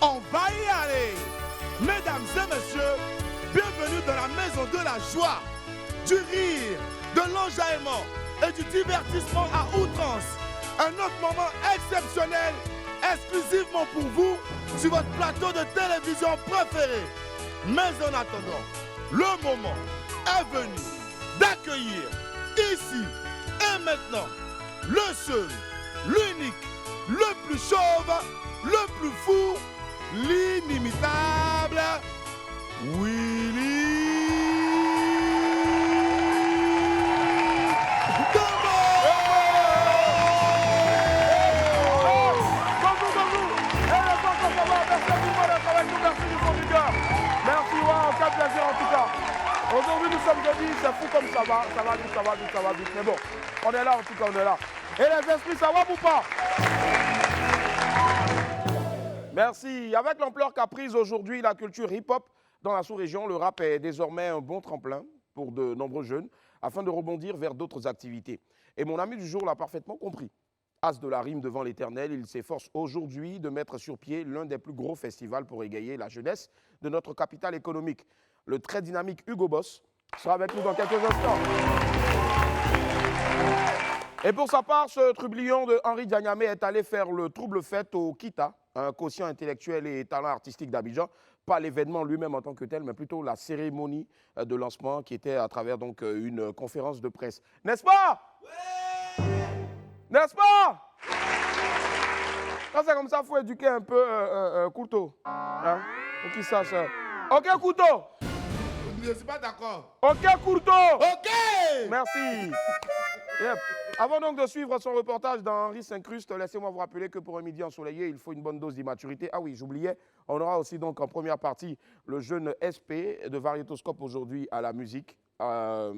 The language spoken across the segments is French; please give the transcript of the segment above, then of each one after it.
On va y aller. Mesdames et messieurs, bienvenue dans la maison de la joie, du rire, de l'enjaillement et du divertissement à outrance. Un autre moment exceptionnel, exclusivement pour vous, sur votre plateau de télévision préféré. Mais en attendant, le moment est venu d'accueillir ici et maintenant le seul, l'unique, le plus chauve, le plus fou, l'inimitable Willy Dembo. Merci, wow, quel plaisir en tout cas. Aujourd'hui nous sommes jeudi, c'est fou comme ça va vite. Mais bon, on est là en tout cas, on est là. Et les esprits, ça va ou pas? Merci. Avec l'ampleur qu'a prise aujourd'hui la culture hip-hop dans la sous-région, le rap est désormais un bon tremplin pour de nombreux jeunes afin de rebondir vers d'autres activités. Et mon ami du jour l'a parfaitement compris. As de la rime devant l'éternel, il s'efforce aujourd'hui de mettre sur pied l'un des plus gros festivals pour égayer la jeunesse de notre capitale économique. Le très dynamique Hugo Boss sera avec nous dans quelques instants. Et pour sa part, ce trublion de Henri Diagnamé est allé faire le trouble fête au Kita, un quotient intellectuel et talent artistique d'Abidjan. Pas l'événement lui-même en tant que tel, mais plutôt la cérémonie de lancement qui était à travers donc une conférence de presse. N'est-ce pas? Ouais. N'est-ce pas? Quand c'est comme ça, il faut éduquer un peu Couteau. Hein? Pour qu'il sache. Ok, Couteau. Je ne suis pas d'accord. Ok, Couteau. Ok. Merci. Yep. Avant donc de suivre son reportage dans Henri s'incruste, laissez-moi vous rappeler que pour un midi ensoleillé, il faut une bonne dose d'immaturité. Ah oui, j'oubliais, on aura aussi donc en première partie le jeune SP de Variétoscope aujourd'hui à la musique, à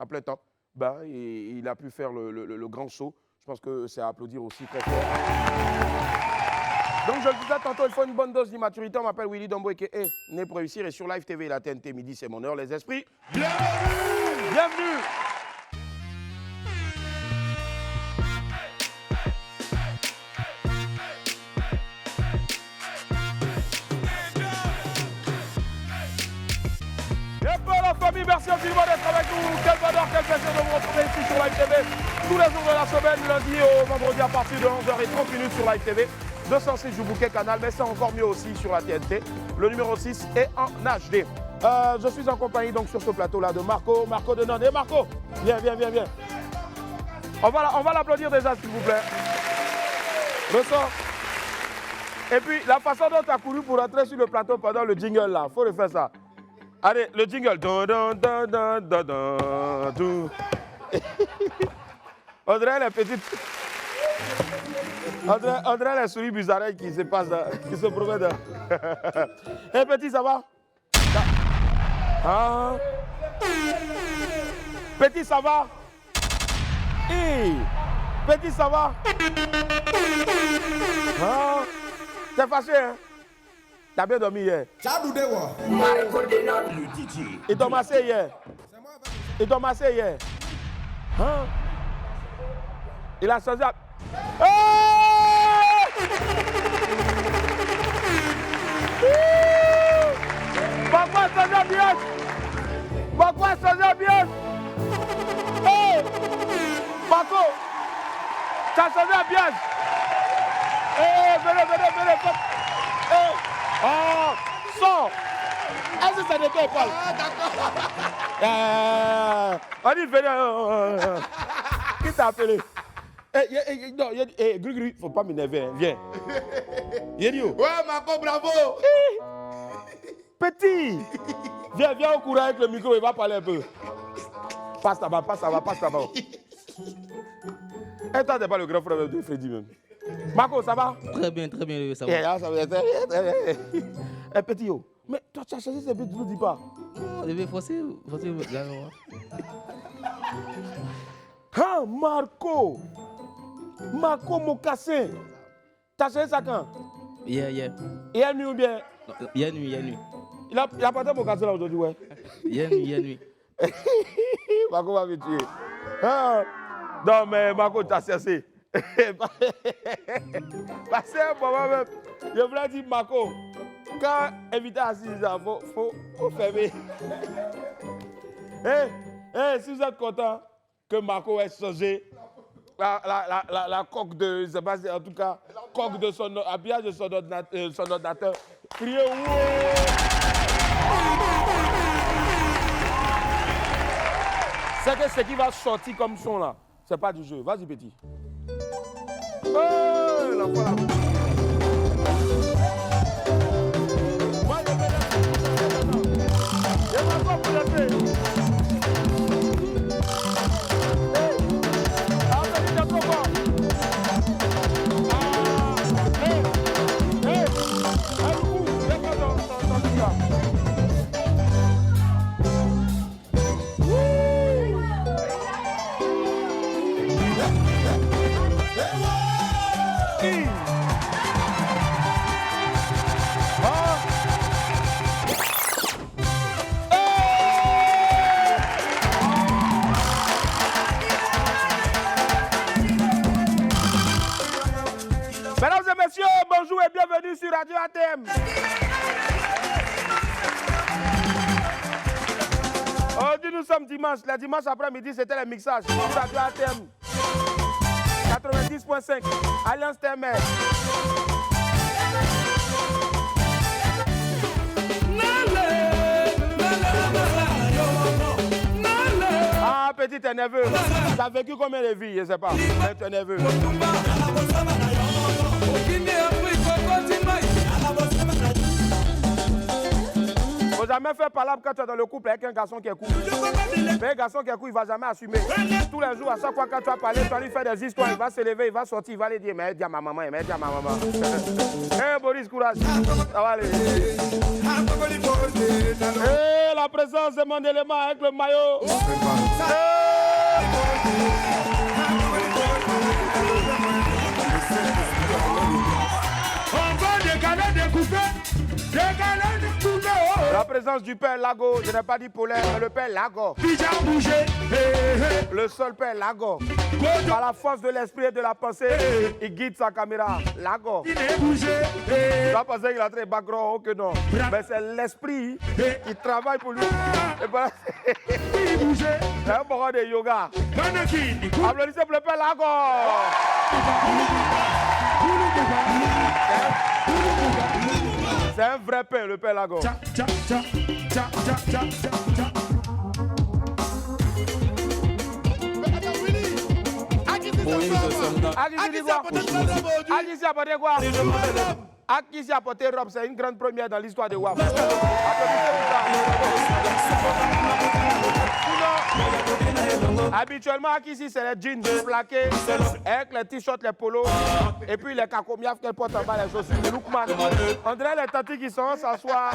plein temps. Ben, et il a pu faire le grand saut. Je pense que c'est à applaudir aussi très fort. Donc je le disais tantôt, il faut une bonne dose d'immaturité. On m'appelle Willy Dembo et né pour réussir. Et sur Live TV et la TNT midi, c'est mon heure, les esprits. Bienvenue. Bienvenue. Merci infiniment d'être avec nous. Quel bonheur, quel plaisir de vous retrouver ici sur Live TV. Tous les jours de la semaine, du lundi au vendredi à partir de 11h30 sur Live TV. 206 du bouquet canal, mais c'est encore mieux aussi sur la TNT. Le numéro 6 est en HD. Je suis en compagnie donc sur ce plateau-là de Marco de None. Et Marco, viens. On va l'applaudir déjà, s'il vous plaît. Ressort. Et puis, la façon dont tu as couru pour entrer sur le plateau pendant le jingle là, il faut refaire ça. Allez, le jingle. On dirait les petites. On dirait les souris bizarres qui se passent, qui se promènent. Hé, petit, ça va? Ah. Petit, ça va? Hey. Petit, ça va? Ah. T'es fâché, hein? T'as bien dormi hier? Le DJ. Il t'a massé hier? Hein? Il a changé. Pourquoi changer bien? Pourquoi changer bien? Hey! Paco! T'as changé bien? Hey, venez. Hey! Oh! Sors! Est-ce que ça n'était pas? Ah, d'accord. On dit, venez. Qui t'a appelé? Gris, faut pas m'énerver, hein. Viens. Yédio. Ouais, Marco, bravo. Petit. Viens au courant avec le micro, il va parler un peu. Passe là-bas. Et toi, t'es pas le grand frère de Freddy même. Marco, ça va? Très bien, ça va. Ça va très bien. Petit, yo. Mais toi, tu as changé ces petits, tu ne dis pas. Non, je vais forcer. Hein, Marco Mocassin. T'as changé ça quand? Hier. Hier nuit ou bien? Hier nuit. Il a pas de Mocassin là aujourd'hui, ouais. Hier nuit. Marco va me tuer. Ah. Non, mais Marco, t'as cessé. Parce que moi-même, je voulais dire, Marco, quand invité à 6 ans, il faut fermer. Si vous êtes content que Marco ait changé la coque de, je sais pas, en tout cas, coque de son habillage de son ordinateur, criez ouais! C'est que ce qui va sortir comme son là, c'est pas du jeu. Vas-y, petit. Oh, l'enfant là. Moi, je vais là. Pas pour le faire. Mesdames et messieurs, bonjour et bienvenue sur Radio ATM. Aujourd'hui, nous sommes dimanche. Le dimanche après-midi, c'était le mixage sur Radio ATM. 90.5, Alliance Terre-Mer. Ah, petit, t'es nerveux. T'as vécu combien de vies? Je ne sais pas. Mais tu es nerveux. Faut jamais faire palabre quand tu es dans le couple avec un garçon qui est cool. Mais un garçon qui est cool, il ne va jamais assumer. Tous les jours, à chaque fois quand tu vas parler, tu vas lui faire des histoires, il va se lever, il va sortir, il va lui dire, mais dis à ma maman, mais dis à ma maman. Hé Boris, courage. Ça va aller. Et la présence de mon élément avec le maillot. La présence du père Lago, je n'ai pas dit polaire, mais le père Lago. Le seul père Lago. Par la force de l'esprit et de la pensée, il guide sa caméra. Lago. Tu vas penser qu'il a très background, oh que non. Mais c'est l'esprit qui travaille pour lui. C'est un programme de yoga. Applaudissez pour le père Lago. C'est un vrai père, le père Lago. Qui s'est apporté quoi? Qui s'est apporté robe, c'est une grande première dans l'histoire de WAF. Habituellement, ici, c'est les jeans plaqués, avec les t-shirts, les polos, et puis les cacomiafs qu'elles portent en bas, les chaussures, les lookman. On dirait les tantis qui sont s'asseoir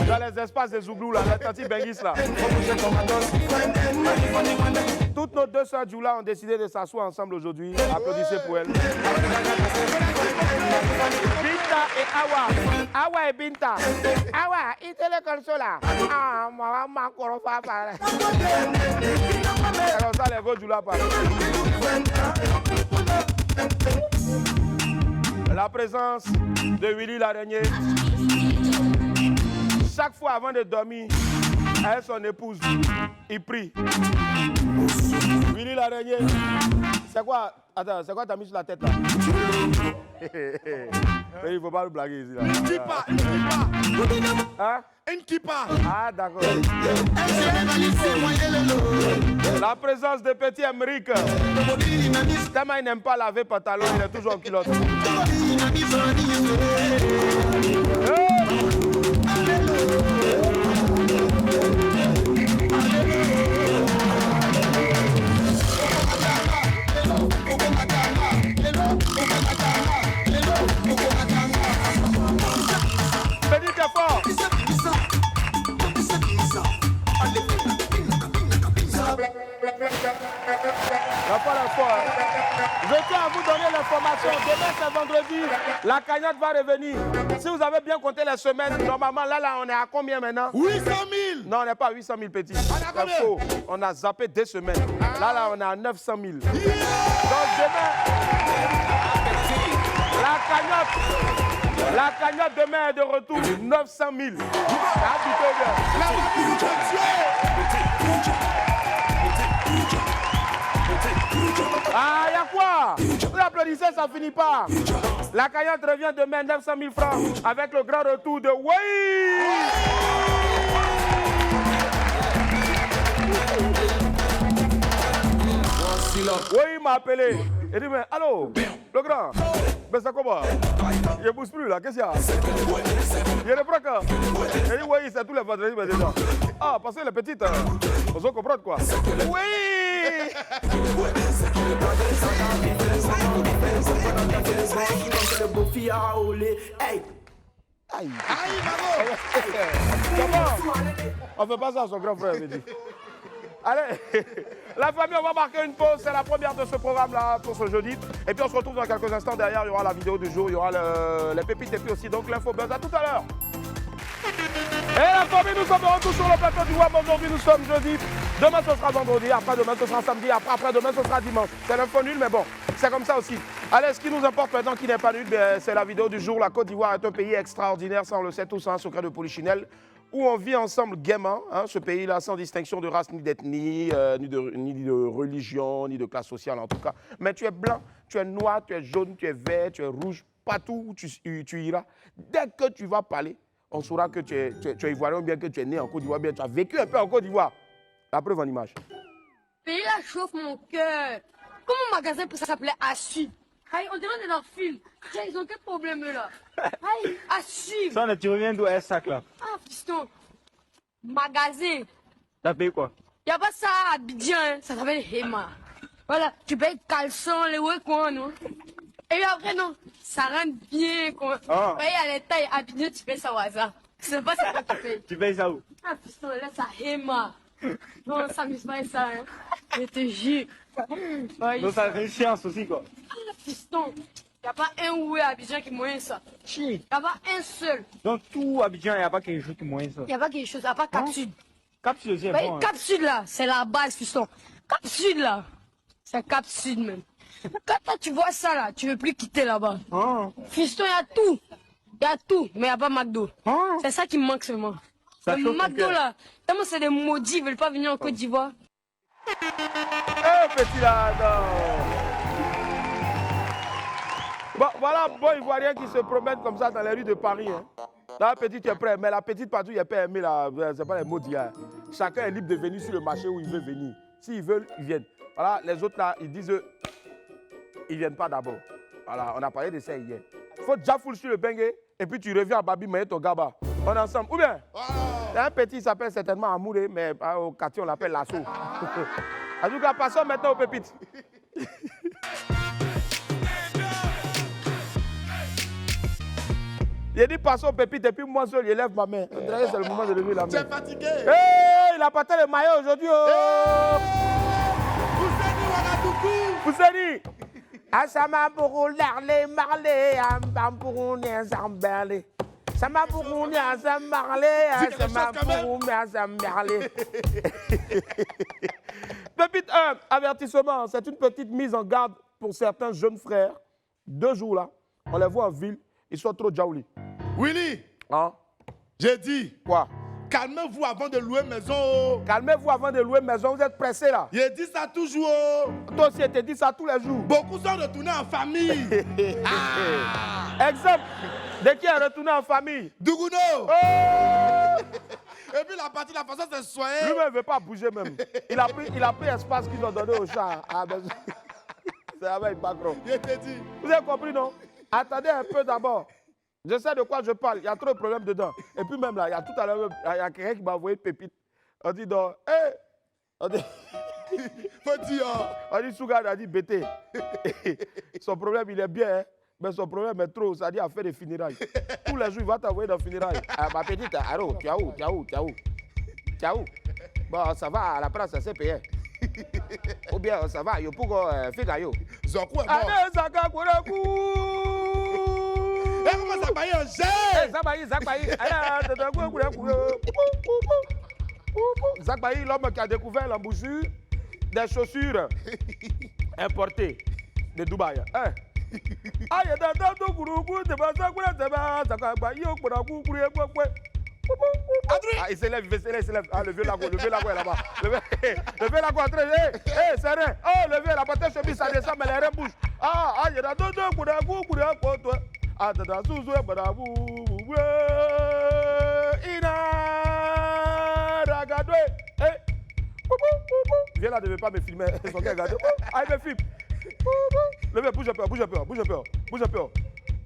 dans les espaces des Zouglous, là, les tantis Bengis, là. Toutes nos deux sœurs Djoula ont décidé de s'asseoir ensemble aujourd'hui. Applaudissez pour elles. Binta et Awa. Awa et Binta. Awa, il te le console. Ah, maman, encore pas parler. C'est comme ça les gars Djoula parlent. La présence de Willy l'araignée. Chaque fois avant de dormir, avec son épouse, il prie. Willy l'araignée, c'est quoi? Attends, c'est quoi t'as mis sur la tête là? Mais il ne faut pas le blaguer ici là. Une kippa, une kippa. Hein? Une kippa. Ah d'accord. La présence de petit Emeric. Tellement il n'aime pas laver pantalon, il est toujours en culotte. Petit effort. Je tiens à vous donner l'information. Demain, c'est vendredi. La cagnotte va revenir. Si vous avez bien compté les semaines, normalement, là, on est à combien maintenant? 800 000. Non, on n'est pas à 800 000 petits. On a Faux. On a zappé 2 semaines. Là, on est à 900 000. Donc, demain, La cagnotte demain est de retour, 900 000. Ah, plutôt bien. La famille nous peut tuer. Ah, y'a quoi? Vous applaudissez, ça finit pas. La cagnotte revient demain, 900 000 francs, avec le grand retour de Oui, m'a appelé. Il dit, mais allô, le grand, mais ça comment? Il ne bouge plus là, qu'est-ce qu'il y a? Il reprend quand? Il dit, oui, c'est tous les vendredis maintenant. Ah, parce que les petites, on se comprend quoi? Oui! Aïe, on fait pas ça à son grand frère, il dit. Allez, la famille, on va marquer une pause. C'est la première de ce programme-là pour ce jeudi. Et puis on se retrouve dans quelques instants. Derrière, il y aura la vidéo du jour, il y aura les pépites et puis aussi donc l'info buzz. À tout à l'heure. Et la famille, nous sommes de retour sur le plateau du WAP. Aujourd'hui, nous sommes jeudi. Demain, ce sera vendredi. Après-demain, ce sera samedi. Après-demain, ce sera dimanche. C'est l'info nul, mais bon, c'est comme ça aussi. Allez, ce qui nous importe maintenant, qui n'est pas nul, c'est la vidéo du jour. La Côte d'Ivoire est un pays extraordinaire. Ça, on le sait tous, un secret de Polichinelle, où on vit ensemble gaiement, hein, ce pays-là, sans distinction de race, ni d'ethnie, ni de religion, ni de classe sociale en tout cas. Mais tu es blanc, tu es noir, tu es jaune, tu es vert, tu es rouge, partout où tu iras. Dès que tu vas parler, on saura que tu es ivoirien ou bien que tu es né en Côte d'Ivoire, bien tu as vécu un peu en Côte d'Ivoire. La preuve en image. Le pays là chauffe mon cœur. Comment mon magasin peut s'appeler Assu? Aïe, on dirait dans leur film. Tiens, ils ont quel problème eux, là? Aïe, Assu. Ça, tu reviens d'où est ce sac là? Ah, fiston. Magasin. T'as payé quoi? Y'a pas ça à Abidjan, hein. Ça s'appelle Hema. Voilà, tu payes caleçon, les ouais quoi, non? Et puis après, non, ça rentre bien, quoi. Ah. Paye à l'état, Abidjan, tu payes ça au hasard. C'est pas ça que tu payes. Tu payes ça où? Ah, fiston, là, ça Hema. Non, ça m'amuse pas ça, hein. Je te jure. Ouais, Donc ça fait une chance aussi quoi. ah, fiston. Y'a pas un oué à Abidjan qui moyen ça. Chi. Y'a pas un seul. Donc tout Abidjan, il n'y a pas quelque chose qui moyen ça. Y'a pas quelque chose, y'a pas Cap Sud. Cap Sud aussi est Ben, bon. Hein. Cap Sud là, c'est la base, fiston. Cap Sud là, c'est Cap Sud même. Quand toi, tu vois ça là, tu veux plus quitter là-bas. Ah. Fiston, y'a tout. Y'a tout, mais y'a pas McDo. Ah. C'est ça qui me manque seulement. Ça Le chauffe ton McDo cœur. là, tellement c'est des maudits, ils veulent pas venir en Côte d'Ivoire. Eh, petit là, bon, voilà un bon Ivoirien qui se promène comme ça dans les rues de Paris. Hein. La petite est prête, mais la petite partout, il n'est pas aimé, là, c'est pas les mots d'hier. Chacun est libre de venir sur le marché où il veut venir. S'ils veulent, ils viennent. Voilà, les autres là, ils disent, ils ne viennent pas d'abord. Voilà, on a parlé de ça hier. Il faut déjà fouler sur le bengue et puis tu reviens à Babi, mais ton gaba. On est ensemble. Ou bien, il y a un petit qui s'appelle certainement Amouré, mais au quartier, on l'appelle Lasso. En tout cas, passons maintenant aux pépites. Il a dit passons aux pépites et puis moi seul, il lève ma main. On dirait que c'est le moment de lever la Tu es main. fatigué. Hey, il a porté le maillot aujourd'hui. Oh. Pousseni. Asama pour l'arler marler, ambam pour n'ensemble. Sama pour n'ensemble marler, asama pour n'ensemble. Pépite 1, avertissement, c'est une petite mise en garde pour certains jeunes frères. 2 jours là, on les voit en ville, ils sont trop jaoulis. Willy, Hein? j'ai dit, Quoi? calmez-vous avant de louer maison. Oh. Calmez-vous avant de louer maison, vous êtes pressés là. J'ai dit ça toujours. Oh. Toi aussi, tu te dis ça tous les jours. Beaucoup sont retournés en famille. Exemple, de qui est retourné en famille? Douguno. Oh! Et puis la partie, la façon de se soigner. Lui-même ne veut pas bouger même. Il a pris l'espace qu'ils ont donné au chat. Ah, ben, c'est avec pas gros. Je te dis. Vous avez compris, non? Attendez un peu d'abord. Je sais de quoi je parle. Il y a trop de problèmes dedans. Et puis même là, il y a tout à l'heure, il y a quelqu'un qui m'a envoyé une pépite. On dit donc, hé! On dit, Faut dire. on dit Souga, a dit BT. Son problème, il est bien, hein? Mais son problème est trop, ça dit à faire des funérailles. Tous les jours, il va t'envoyer dans les funérailles. Ah, ma petite, allô, tu as où? Tu as où? Tu as où? Tu as où? Bon, ça va, à la place, ça s'est payé. Ou bien, ça va, yo, pour Figayo. Zokou est mort. Allez, Zaka, Kourakou! Et comment ça va y en jet? Zakbaï, l'homme qui a découvert l'embouchure des chaussures importées de Dubaï. Hein? Aïe, t'as coucou, t'es pas ça, t'es pas ça, ah, il s'élève, il s'élève. Ah, le vieux lago est là-bas. Le vieux lago est entré. Hé, c'est rien. Oh, le vieux, la patate chemise, ça descend, mais les reins bougent. Ah, il y a deux coups. Ah, t'as sous-sous, Ina, regarde. Viens là, ne veux pas me filmer. Son gars, regarde. Ah, il me filme. Le vieux, bouge un peu.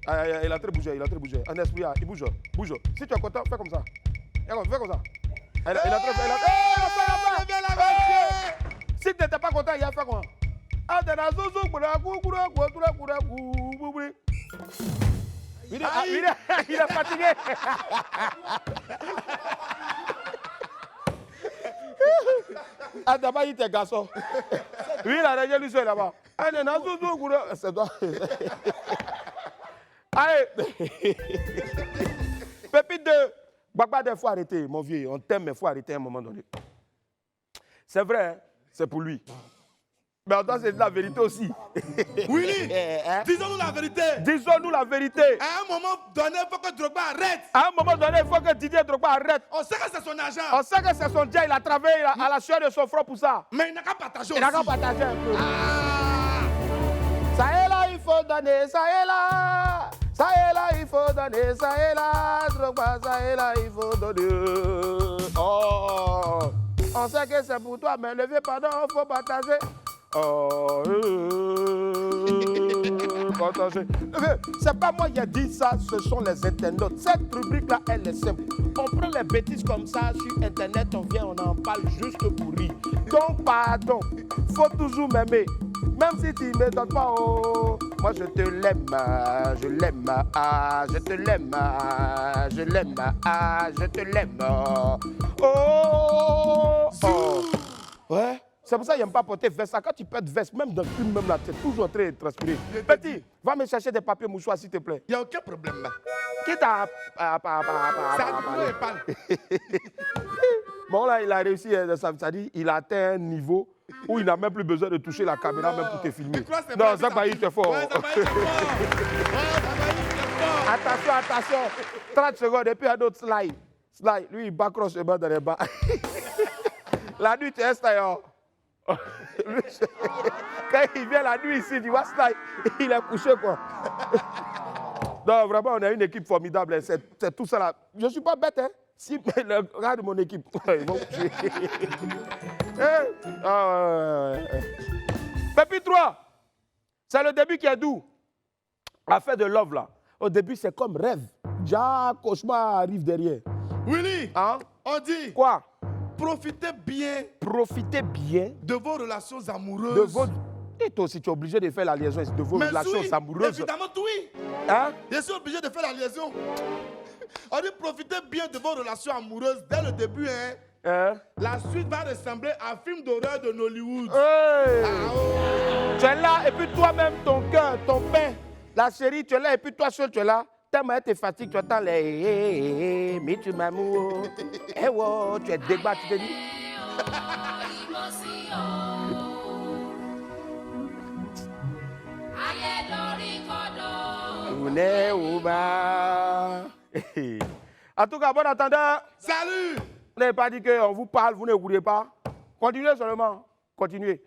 Ah, il a très bougé. Un esprit, il bouge. Si tu es content, fais comme ça. Fais comme ça. Il a fait. Si tu n'étais pas content, il a fait quoi? Ah, t'es dans il est fatigué. Ah, d'abord, il était garçon. Oui, il a régné lui seul là-bas. Ah, t'es dans c'est toi. Allez. Pépite 2. Baba, il faut arrêter, mon vieux. On t'aime, mais il faut arrêter à un moment donné. C'est vrai, hein? C'est pour lui. Mais en toi, c'est de la vérité aussi. Willy, disons-nous la vérité. Disons-nous la vérité. À un moment donné, il faut que Drogba arrête. À un moment donné, il faut que Didier Drogba arrête. On sait que c'est son agent. On sait que c'est son dia, il a travaillé à la sueur de son front pour ça. Mais il n'a qu'à partager aussi. Il n'a qu'à partager un peu. Ah. Ça est là, il faut donner, ça est là. Ça est là, il faut donner, ça est là. Drogba, ça est là, il faut donner. Oh, on sait que c'est pour toi, mais le vieux pardon, il faut partager. Oh, c'est pas moi qui ai dit ça, ce sont les internautes. Cette rubrique-là, elle est simple. On prend les bêtises comme ça sur Internet, on vient, on en parle juste pour rire. Donc, pardon, faut toujours m'aimer. Même si tu ne me donnes pas, oh, moi je te l'aime, je l'aime, ah, je te l'aime, je l'aime, ah, je te l'aime. Oh, oh. Ouais. C'est pour ça qu'il n'aime pas porter veste. Quand tu portes veste, même dans le film, même là, tu es toujours en train de transpirer. Petit, va me chercher des papiers mouchoirs, s'il te plaît. Il n'y a aucun problème là. Qui t'a... Ça ne parle. Bon, là, il a réussi, ça dit, il a atteint un niveau où il n'a même plus besoin de toucher la caméra, même pour te filmer. Non, ça va, il te fort. Ouais, ça va, il te fort. Attention. 30 secondes, et puis un autre slide. Lui, il backroche le bas dans les bas. La nuit, tu es d'ailleurs. Quand il vient la nuit ici, tu vois slide, il est couché quoi. Non, vraiment, on a une équipe formidable. C'est tout ça là. Je ne suis pas bête, hein. Si, regarde mon équipe. Ils vont coucher. Pépite 3, c'est le début qui est doux. Affaire de love là. Au début, c'est comme rêve. Déjà, cauchemar arrive derrière. Willy, hein? On dit. Quoi? Profitez bien de vos relations amoureuses. De vos... Et toi aussi, tu es obligé de faire la liaison de vos relations amoureuses. Évidemment, oui. Hein? Je suis obligé de faire la liaison. On dit profitez bien de vos relations amoureuses dès le début. Hein? La suite va ressembler à un film d'horreur de Nollywood. Hey. Ah, oh. Tu es là et puis toi-même, ton cœur, ton pain, la chérie, tu es là et puis toi seul, tu es là. Tellement tu es fatigué, tu attends les mais tu m'amours. Eh wow, tu es débat, tu te dis. En tout cas, bon attendant. Salut. Vous n'avez pas dit qu'on vous parle, vous n'écoutez pas. Continuez seulement. Continuez.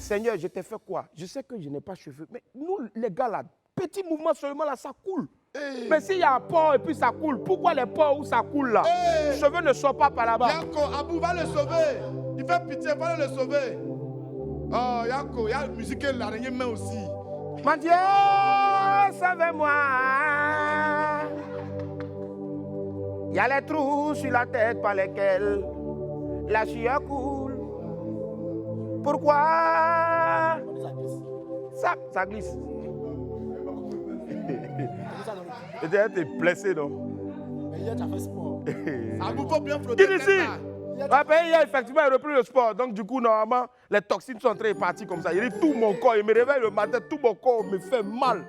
Seigneur, je t'ai fait quoi? Je sais que je n'ai pas cheveux. Mais nous, les gars là, petit mouvement seulement là, ça coule. Hey. Mais s'il y a un port et puis ça coule, pourquoi les ports où ça coule là? Les cheveux ne sortent pas par là-bas. Yako, Abou va le sauver. Il fait pitié, va le sauver. Oh, Yako, il y a la musique et l'araignée main aussi. Mon Dieu, sauve-moi. Il y a les trous sur la tête par lesquels la sueur coule. Pourquoi? Ça glisse. Et d'ailleurs, t'es blessé, non? Mais hier, tu as fait sport. Abou, faut bien flotter. Qui ici? Après, hier, effectivement, il a repris le sport. Donc, du coup, normalement, les toxines sont en train de partir comme ça. Il dit tout mon corps. Il me réveille le matin, tout mon corps me fait mal.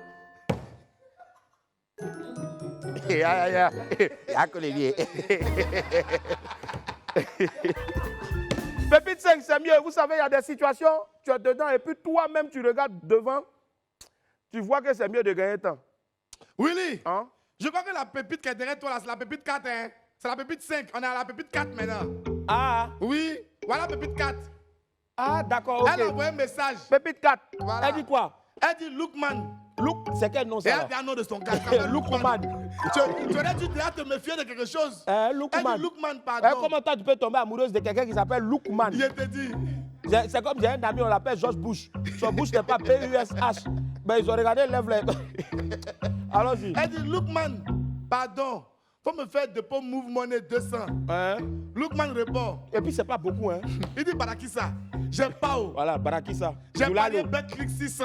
Pépite 5, c'est mieux. Vous savez, il y a des situations, tu es dedans et puis toi-même, tu regardes devant, tu vois que c'est mieux de gagner temps. Willy, Hein? je crois que la pépite qui est derrière toi, là, c'est la pépite 4. Hein? C'est la pépite 5. On est à la pépite 4 maintenant. Ah, Oui, voilà la pépite 4. d'accord, Elle a ok. envoyé un message. Pépite 4. Voilà. Elle dit quoi? Elle dit Lookman. Look, c'est quel nom Et ça? elle là? dit un nom de son gars. il s'appelle Lookman. Tu aurais dû déjà te méfier de quelque chose. Elle Lookman. dit Lookman, pardon. Comment toi tu peux tomber amoureuse de quelqu'un qui s'appelle Lookman? Il te dit. C'est comme j'ai un ami, on l'appelle George Bush. Son Bush n'est pas P-U-S-H. Mais ils ont regardé l'œuvre. Allons-y. Elle dit Lookman, pardon. Faut me faire dépôt Move Money 200. Hein? Lookman répond. Et puis c'est pas beaucoup, hein? Il dit Barakissa. J'aime pas. Voilà, Barakissa. J'ai parlé Boulalo. Betclick 600.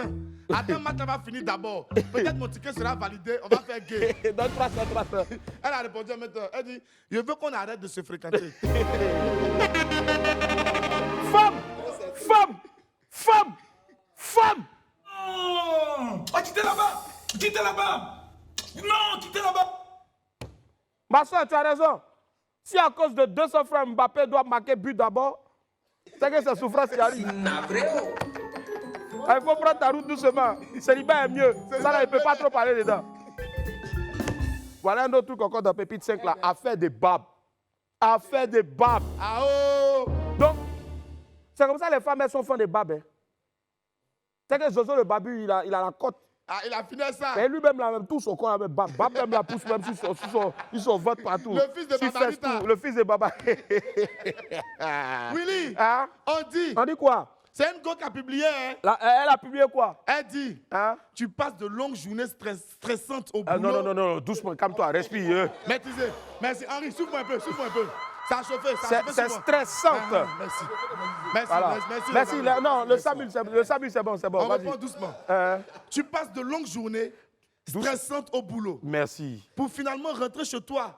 Attends, ma va finir d'abord. Peut-être mon ticket sera validé. On va faire gay. Donne 300. Elle a répondu à maintenant. Elle dit je veux qu'on arrête de se fréquenter. Femme! Oh, quittez là-bas! Quittez là-bas! Non, quittez là-bas! Ma soeur, tu as raison. Si à cause de 200 francs, Mbappé doit marquer but d'abord, c'est que c'est souffrance qui arrive. Il faut prendre ta route doucement. Célibat est mieux. Ça, là, il ne peut pas trop parler dedans. Voilà un autre truc encore dans Pépite 5 là. Affaire des babes. Affaire des babes. Ah oh! Donc, c'est comme ça les femmes, elles sont fans des babes. Hein. C'est que Zozo le babu, il a la cote. Ah, il a fini ça. Et lui-même, là, même tout son corps, avec Bab. Bab même la pousse même sur son vote partout. Le fils de S'il Baba fait Rita. tout, le fils de Baba. Willy, Hein? on dit quoi? c'est une go qui a publié. Hein? Elle a publié quoi? Elle dit, Hein? tu passes de longues journées stressantes au boulot. Non, doucement, calme-toi, respire. Maîtrisez. Merci. Henri, souffle-moi un peu, Ça a chauffé, C'est stressant. Merci. Voilà. Merci. Non, le Samuel, c'est bon. On Vas-y. reprend doucement. Hein? Tu passes de longues journées stressantes au boulot Merci. pour finalement rentrer chez toi,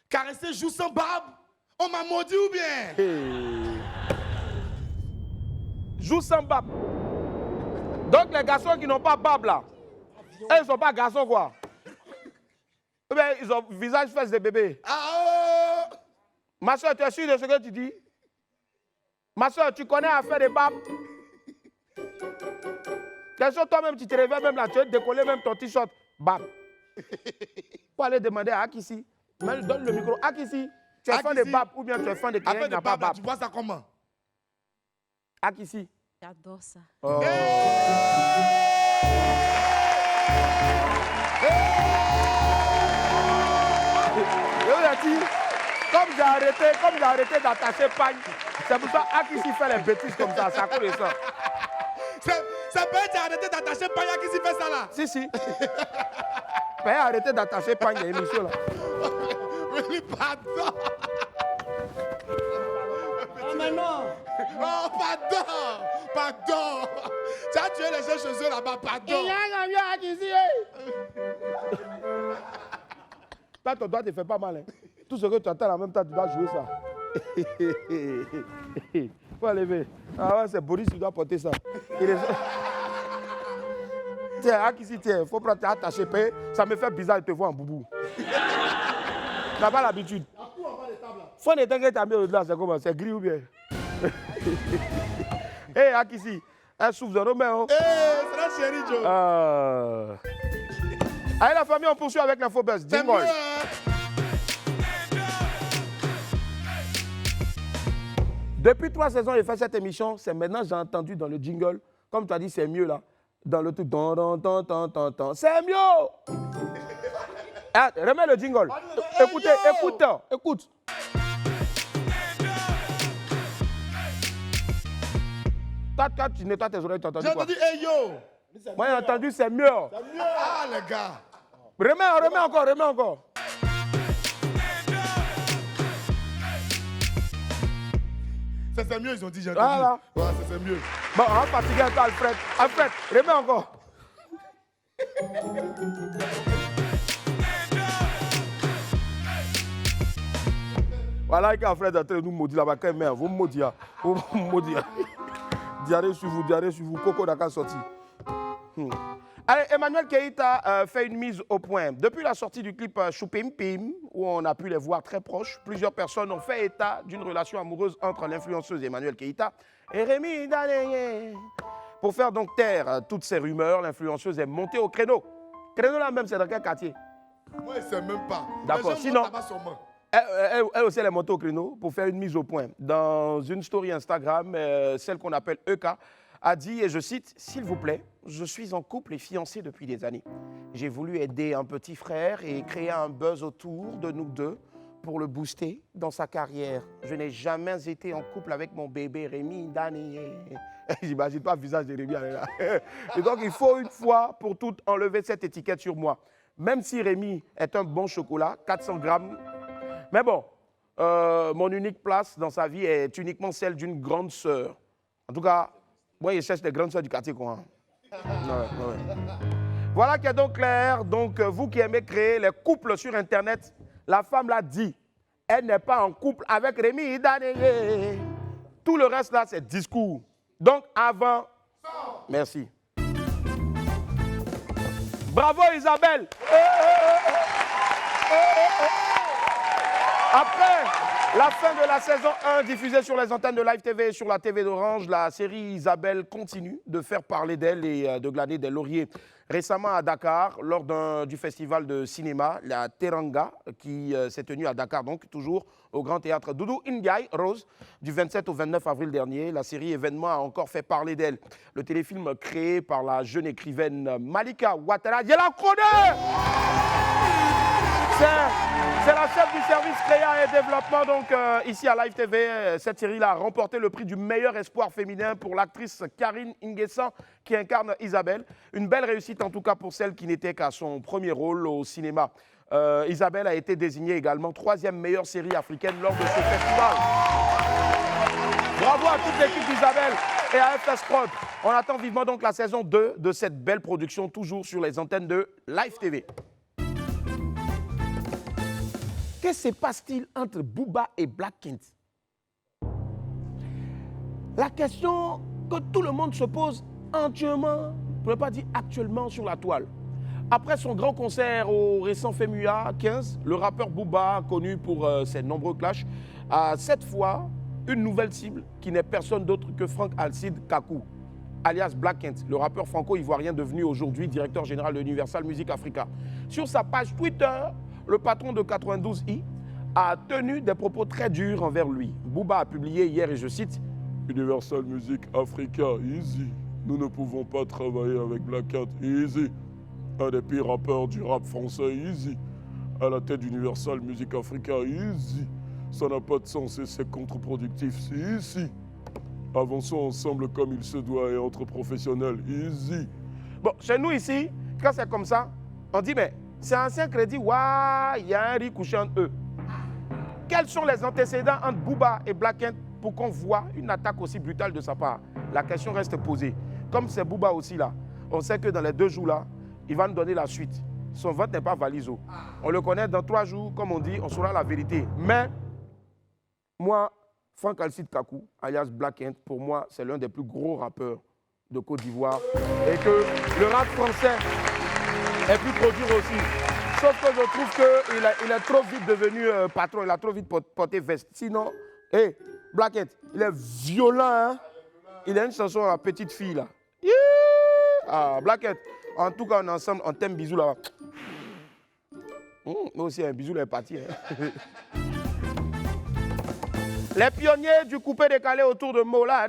caresser joue sans barbe. On m'a maudit ou bien? Joue sans Bab. Donc les garçons qui n'ont pas Bab là, ils ne sont pas garçons quoi. Eh bien, ils ont visage fesses de bébé. Ah oh! Ma soeur, tu es sûre de ce que tu dis? Ma soeur, tu connais à faire des babes? Question, toi-même, tu te réveilles même là, tu veux décoller même ton t-shirt. Bab. Pour aller demander à Akissi. Donne le micro. Akissi, tu es fan de babes ou bien tu es fan de quelqu'un Après qui de n'a pas barbe, là, babes? tu vois ça comment? Akissi. J'adore ça. Oh. Comme j'ai arrêté d'attacher pagne, c'est pour ça Akissi fait les bêtises comme ça, c'est à cause de ça. Ça peut être arrêté d'attacher Paya qui s'y fait ça là. Si. Ben, arrêtez d'attacher pagne à l'émission là. Oui, pardon. Ah, mais non! Oh, pardon. Tu as tué les gens chez eux là-bas, pardon. Toi, ton doigt ne te fait pas mal. Hein. Tout ce que tu entends en même temps, tu dois jouer ça. Faut lever. Ah ouais, c'est Boris qui doit porter ça. Tiens, Akissi, tiens, faut prendre tes attaché. Ça me fait bizarre de te voir en boubou. Tu n'as pas l'habitude. Faut ne t'inquiète pas, au-delà, c'est comment? C'est gris ou bien? Hé, Akissi, elle souffle dans nos mains. Hé, c'est la chérie, Joe. Allez, la famille, on poursuit avec l'info buzz. C'est mieux, Jingle. hein? Depuis 3 saisons, j'ai fait cette émission. C'est maintenant j'ai entendu dans le jingle. Comme tu as dit, c'est mieux là. Dans le truc. C'est mieux. Ah, remets le jingle. Écoutez, écoute. Toi, tu nettoies tes oreilles, tu as entendu J'ai quoi? entendu, hey yo. Moi, j'ai entendu, c'est mieux. Ah, les gars. Remets encore. Ça, c'est mieux, ils ont dit, j'ai entendu. Voilà. Ouais, ça, c'est mieux. Bon, on va fatiguer un peu Alfred. Alfred, remets encore. Voilà, Alfred est en train de nous maudire là-bas. Quand même, vous me maudire. Diarrhée sur vous. Coco Dakar sorti. Allez, Emmanuel Keïta fait une mise au point. Depuis la sortie du clip Choupim Pim, où on a pu les voir très proches, plusieurs personnes ont fait état d'une relation amoureuse entre l'influenceuse Emmanuel Keïta et Rémi Daneye. Pour faire donc taire toutes ces rumeurs, l'influenceuse est montée au créneau. Créneau là même, c'est dans quel quartier? Moi, je ne sais même pas. D'accord, Les gens sinon- montent là-bas sur moi. Elle aussi, elle est montée au créneau pour faire une mise au point. Dans une story Instagram, celle qu'on appelle EK a dit, et je cite, « S'il vous plaît, je suis en couple et fiancé depuis des années. J'ai voulu aider un petit frère et créer un buzz autour de nous deux pour le booster dans sa carrière. Je n'ai jamais été en couple avec mon bébé Rémi Daniel. » J'imagine pas le visage de Rémi. Elle est là. Et donc, il faut une fois pour toutes enlever cette étiquette sur moi. Même si Rémi est un bon chocolat, 400 grammes. Mais bon, mon unique place dans sa vie est uniquement celle d'une grande sœur. En tout cas, moi, je cherche des grandes sœurs du quartier, quoi. Ouais. Voilà qui est donc clair. Donc, vous qui aimez créer les couples sur Internet, la femme l'a dit. Elle n'est pas en couple avec Rémi Daniel. Tout le reste, là, c'est discours. Donc, avant... Merci. Bravo, Isabelle. Après la fin de la saison 1 diffusée sur les antennes de Live TV et sur la TV d'Orange, la série Isabelle continue de faire parler d'elle et de glaner des lauriers. Récemment à Dakar, lors du festival de cinéma, la Teranga, qui s'est tenue à Dakar, donc toujours au Grand Théâtre Doudou Ndiaye Rose, du 27 au 29 avril dernier, la série événement a encore fait parler d'elle. Le téléfilm créé par la jeune écrivaine Malika Ouattara, je la connais! C'est la chef du service créa et développement, donc ici à Live TV. Cette série-là a remporté le prix du meilleur espoir féminin pour l'actrice Karine Inguessan qui incarne Isabelle. Une belle réussite en tout cas pour celle qui n'était qu'à son premier rôle au cinéma. Isabelle a été désignée également 3e meilleure série africaine lors de ce festival. Bravo à toute l'équipe d'Isabelle et à FS Prod. On attend vivement donc la saison 2 de cette belle production, toujours sur les antennes de Live TV. Que se passe-t-il entre Booba et Black Kent? La question que tout le monde se pose entièrement, pour ne pas dire actuellement, sur la toile. Après son grand concert au récent FEMUA 15, le rappeur Booba, connu pour ses nombreux clashs, a cette fois une nouvelle cible qui n'est personne d'autre que Frank Alcide Kakou, alias Black Kent, le rappeur franco-ivoirien devenu aujourd'hui directeur général de Universal Music Africa. Sur sa page Twitter, le patron de 92i a tenu des propos très durs envers lui. Booba a publié hier, et je cite, « Universal Music Africa, easy. Nous ne pouvons pas travailler avec Black Kent, easy. Un des pires rappeurs du rap français, easy. À la tête d'Universal Music Africa, easy. Ça n'a pas de sens et c'est contre-productif, si. Avançons ensemble comme il se doit et entre professionnels, easy. » Bon, chez nous ici, quand c'est comme ça, on dit, mais c'est ancien crédit, waouh, il y a un riz couché entre eux. Quels sont les antécédents entre Booba et Black Kent pour qu'on voit une attaque aussi brutale de sa part? La question reste posée. Comme c'est Booba aussi là, on sait que dans les 2 jours là, il va nous donner la suite. Son vote n'est pas valiso. On le connaît dans 3 jours, comme on dit, on saura la vérité. Mais, moi, Frank Alcide Kakou, alias Black Kent, pour moi, c'est l'un des plus gros rappeurs de Côte d'Ivoire. Et que le rap français est plus trop dur aussi. Sauf que je trouve qu'il est trop vite devenu patron, il a trop vite porté veste. Sinon, hé, Black Kent, il est violent, hein? Il a une chanson à la petite fille, là. Ah, Black Kent, en tout cas, on est ensemble, on t'aime, bisous, là-bas. Moi aussi, un bisou, là, est parti. Hein? Les pionniers du coupé-décalé autour de Molare.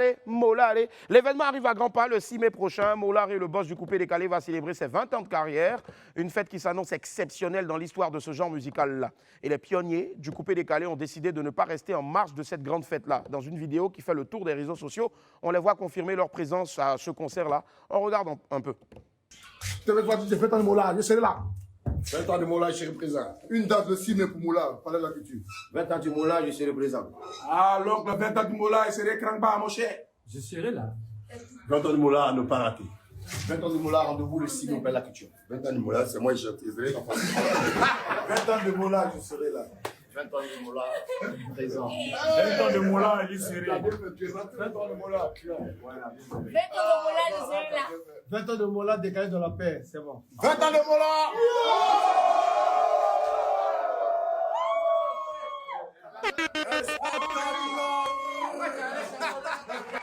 L'événement arrive à grands pas le 6 mai prochain. Molare, le boss du coupé-décalé, va célébrer ses 20 ans de carrière. Une fête qui s'annonce exceptionnelle dans l'histoire de ce genre musical-là. Et les pionniers du coupé-décalé ont décidé de ne pas rester en marge de cette grande fête-là. Dans une vidéo qui fait le tour des réseaux sociaux, on les voit confirmer leur présence à ce concert-là. On regarde un peu. Je fais ton Mola, je serai là. 20 ans de Mola, je serai présent. Une date le 6 mai pour Mola, parlez de la culture. 20 ans de Mola, je serai présent. Ah, l'oncle, 20 ans de Mola, il serait crampé, mon cher. Je serai là. 20 ans de Mola, à ne pas rater. 20 ans de Mola, rendez-vous le 6 mai au Père de la culture. 20 ans de Mola, c'est moi, je serai 20 ans de Mola, je serai là. 20 ans de Mola, présent. 20 ans de Mola, il serait. 20 ans de Mola. 20 ans de Mola, je serai là. 20 ans de Mola décalé dans la paix, c'est bon. 20 ans de Mola.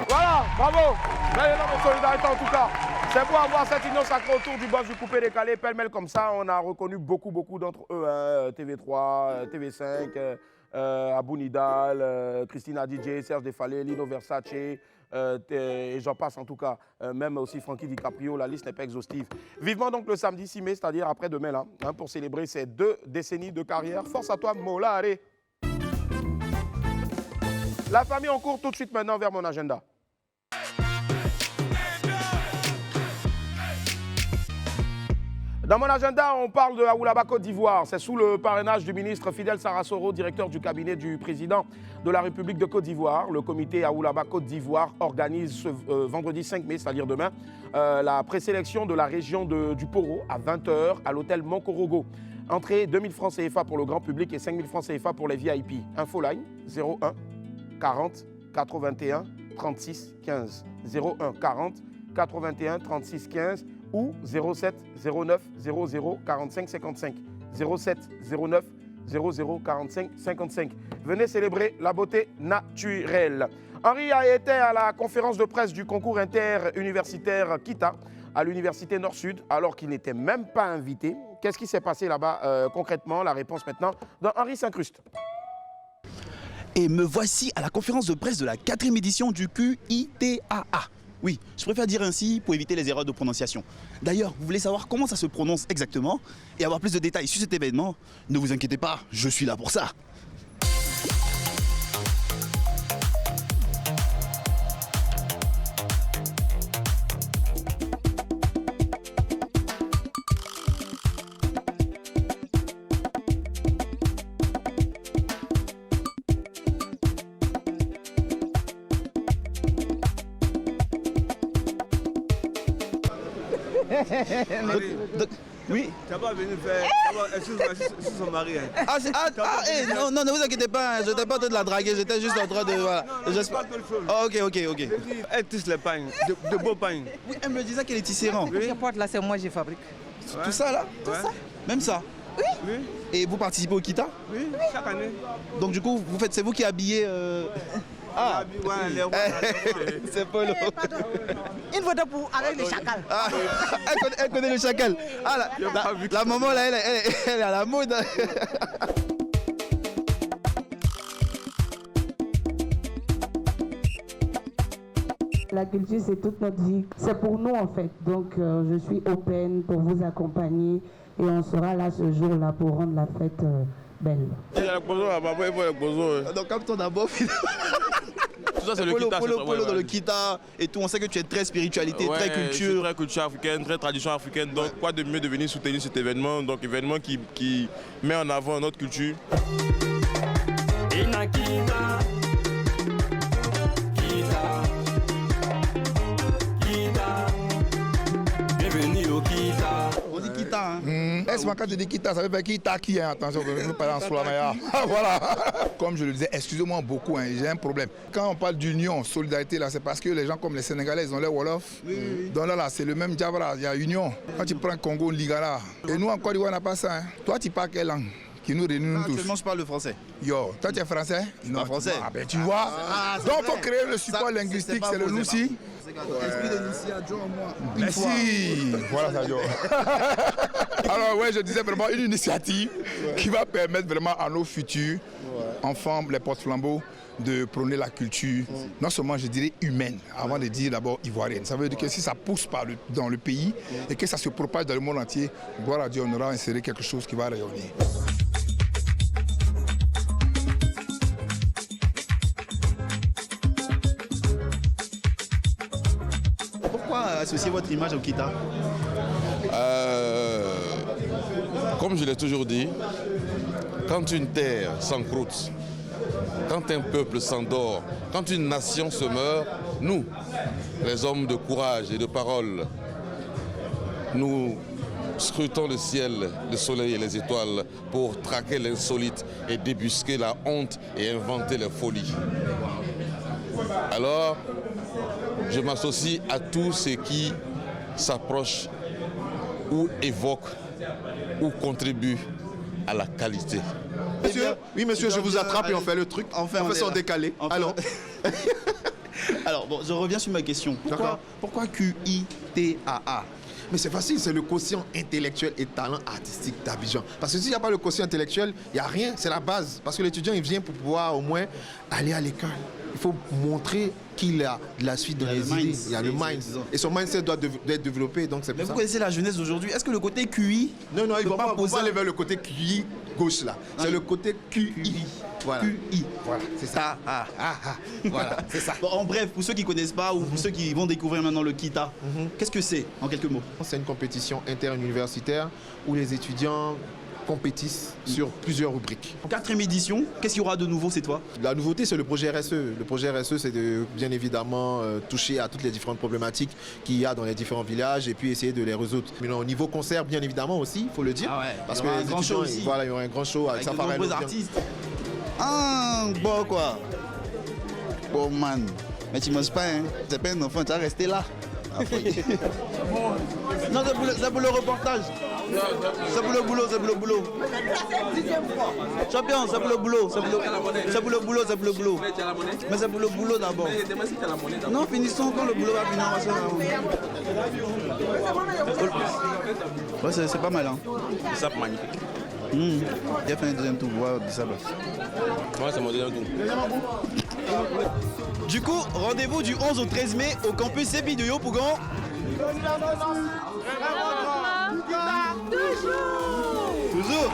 Voilà. Bravo. Belle énorme solidarité en tout cas. C'est beau avoir cette union sacrée autour du boss du coupé décalé, pêle-mêle comme ça. On a reconnu beaucoup d'entre eux. Hein. TV3, TV5, Abou Nidal, Christina DJ, Serge Defalé, Lino Versace, et j'en passe en tout cas. Même aussi Frankie DiCaprio, la liste n'est pas exhaustive. Vivement donc le samedi 6 mai, c'est-à-dire après-demain, là, hein, pour célébrer ces 2 décennies de carrière. Force à toi, Mola, allez. La famille, on court tout de suite maintenant vers mon agenda. Dans mon agenda, on parle de Aoulaba, Côte d'Ivoire. C'est sous le parrainage du ministre Fidel Sarasoro, directeur du cabinet du président de la République de Côte d'Ivoire. Le comité Aoulaba, Côte d'Ivoire organise ce vendredi 5 mai, c'est-à-dire demain, la présélection de la région du Poro à 20h à l'hôtel Monkorogo. Entrée 2000 francs CFA pour le grand public et 5000 francs CFA pour les VIP. Infoline 01 40 81 36 15. 01 40 81 36 15 ou 07 09 00 45 55. 07 09 00 45 55. Venez célébrer la beauté naturelle. Henri a été à la conférence de presse du concours interuniversitaire KITA à l'université Nord-Sud alors qu'il n'était même pas invité. Qu'est-ce qui s'est passé là-bas concrètement? La réponse maintenant dans Henri s'incruste. Et me voici à la conférence de presse de la 4e édition du QITAA. Oui, je préfère dire ainsi pour éviter les erreurs de prononciation. D'ailleurs, vous voulez savoir comment ça se prononce exactement et avoir plus de détails sur cet événement? Ne vous inquiétez pas, je suis là pour ça. Oui. Tu n'as pas venu faire. Excuse-moi, je suis son mari. Non, ne vous inquiétez pas, je n'étais pas en train de la draguer, j'étais juste en train de. Voilà. Non, pas quelque chose. Oh, ok. Elle tisse les pagnes, de beaux pagnes. Oui, elle me disait qu'elle est tissérante. Oui. Cette porte là, c'est moi qui fabrique. Ouais. Tout ça là? Tout ça. Même ça? Oui. Et vous participez au KITA? Oui, chaque année. Donc du coup, c'est vous qui habillez. Ah, c'est Polo. Une photo avec le chacal. Ah, elle connaît le chacal. Ah, la maman là, elle est à la mode. La culture, c'est toute notre vie. C'est pour nous, en fait. Donc, je suis open pour vous accompagner. Et on sera là ce jour-là pour rendre la fête belle. Il y a le bozo là-bas, il faut le bozo. Donc, comme ton d'abord, tout ça, c'est le KITA. Polo dans le KITA et tout. On sait que tu es très spiritualité, très culture. Je suis très culture africaine, très tradition africaine. Donc, quoi de mieux de venir soutenir cet événement. Donc, événement qui met en avant notre culture. On dit KITA, hein. Est-ce que quand tu dis KITA, ça veut dire KITA qui est, attention, nous parlons en Solamaya. Voilà. Comme je le disais, excusez-moi beaucoup, hein, j'ai un problème. Quand on parle d'union, solidarité, là, c'est parce que les gens comme les Sénégalais, ils ont leur Wolof. Oui. Donc là, c'est le même Diabra, il y a union. Quand tu prends Congo, Ligara. Et nous, en Côte d'Ivoire, on n'a pas ça. Hein. Toi, tu parles quelle langue qui nous réunit tous? Actuellement, je parle le français. Yo, toi, tu es français? Non, français. Ah, ben tu vois. Donc, il faut créer le support linguistique, c'est le Noussi. Esprit d'initiation en moi. Merci. Voilà ça, Joe. Alors, ouais, je disais vraiment une initiative qui va permettre vraiment à nos futurs enfants, les porte-flambeaux, de prôner la culture, non seulement je dirais humaine, avant de dire d'abord ivoirienne. Ça veut dire que si ça pousse dans le pays et que ça se propage dans le monde entier, gloire à Dieu, on aura inséré quelque chose qui va rayonner. Pourquoi associer votre image au KITA? Comme je l'ai toujours dit, quand une terre s'encroute, quand un peuple s'endort, quand une nation se meurt, nous, les hommes de courage et de parole, nous scrutons le ciel, le soleil et les étoiles pour traquer l'insolite et débusquer la honte et inventer les folies. Alors, je m'associe à tous ceux qui s'approchent ou évoquent ou contribuent à la qualité. Monsieur, oui monsieur, je vous attrape et on fait le truc. Enfin, on fait son décalé. Enfin. Alors, Alors, bon, je reviens sur ma question. Pourquoi QITAA? Mais c'est facile, c'est le quotient intellectuel et talent artistique d'Abidjan. Parce que s'il n'y a pas le quotient intellectuel, il n'y a rien, c'est la base. Parce que l'étudiant, il vient pour pouvoir au moins aller à l'école. Il faut montrer qu'il a de la suite dans les idées. Il y a le mind. Et son mindset doit être développé, donc c'est pour ça. Mais vous connaissez la jeunesse d'aujourd'hui. Est-ce que le côté QI... Non, ils ne vont pas aller vers le côté QI gauche là. C'est le côté QI. Voilà. QI. Voilà, c'est ça. Voilà, c'est ça. Bon, en bref, pour ceux qui ne connaissent pas ou pour ceux qui vont découvrir maintenant le KITA, qu'est-ce que c'est en quelques mots? C'est une compétition interuniversitaire où les étudiants compétissent sur plusieurs rubriques. 4e édition, qu'est-ce qu'il y aura de nouveau cette fois? La nouveauté, c'est le projet RSE. Le projet RSE, c'est de bien évidemment toucher à toutes les différentes problématiques qu'il y a dans les différents villages et puis essayer de les résoudre. Mais non, au niveau concert, bien évidemment aussi, il faut le dire. Ah ouais, parce il y aura que un grand show aussi. Voilà, il y aura un grand show avec de nombreux artistes. Ah, bon quoi. Bon man. Mais tu manges pas, hein. C'est pas un enfant, tu vas rester là. Non, c'est pour le reportage. C'est pour le boulot, c'est pour le boulot. Champion, c'est pour le boulot. C'est pour le boulot, c'est pour le boulot. Mais c'est pour le boulot d'abord. Non, finissons quand le boulot va finir. Ouais, c'est pas mal, hein. Du sable magnifique. J'ai fait un deuxième tour, voir du sable. Moi, c'est mon deuxième tour. Du coup, rendez-vous du 11 au 13 mai au campus Sébi de Yopougon. Toujours.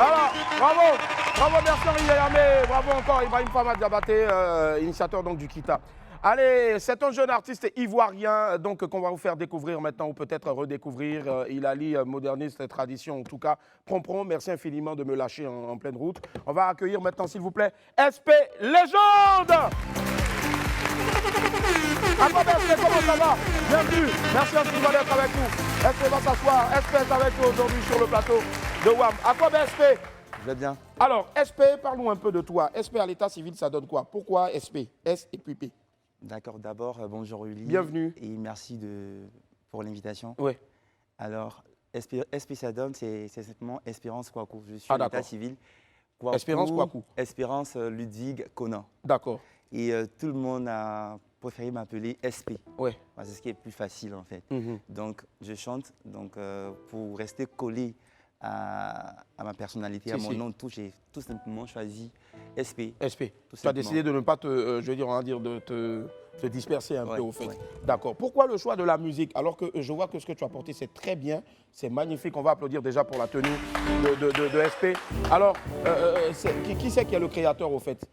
Alors, bravo, merci Henri Yayamé, bravo encore Ibrahim Fama Diabaté, initiateur donc du KITA. Allez, c'est un jeune artiste ivoirien donc qu'on va vous faire découvrir maintenant ou peut-être redécouvrir. Il allie moderniste et tradition, en tout cas. Prom, merci infiniment de me lâcher en pleine route. On va accueillir maintenant, s'il vous plaît, SP Légende. Aquabet, comment ça va? Bienvenue, merci infiniment d'être avec nous. SP va s'asseoir, SP est avec nous aujourd'hui sur le plateau de WAM. Aquabet, SP. Je vais bien. Alors, SP, parle-nous un peu de toi. SP à l'état civil, ça donne quoi? Pourquoi SP? S et puis P. D'accord, d'abord, bonjour Uli. Bienvenue. Et merci pour l'invitation. Oui. Alors, SP ça donne, c'est simplement Espérance Kouakou. Je suis à l'état civil. Kouakou, Espérance Kouakou. Espérance Ludwig Conan. D'accord. Et tout le monde a préféré m'appeler SP. Oui. C'est ce qui est plus facile en fait. Donc, je chante. Donc, pour rester collé à ma personnalité, à mon nom de touche, j'ai tout simplement choisi SP. SP. Tu as décidé de ne pas te, de te disperser un peu au fait. Ouais. D'accord. Pourquoi le choix de la musique? Alors que je vois que ce que tu as porté, c'est très bien, c'est magnifique. On va applaudir déjà pour la tenue de SP. Alors, qui c'est qui est le créateur au fait?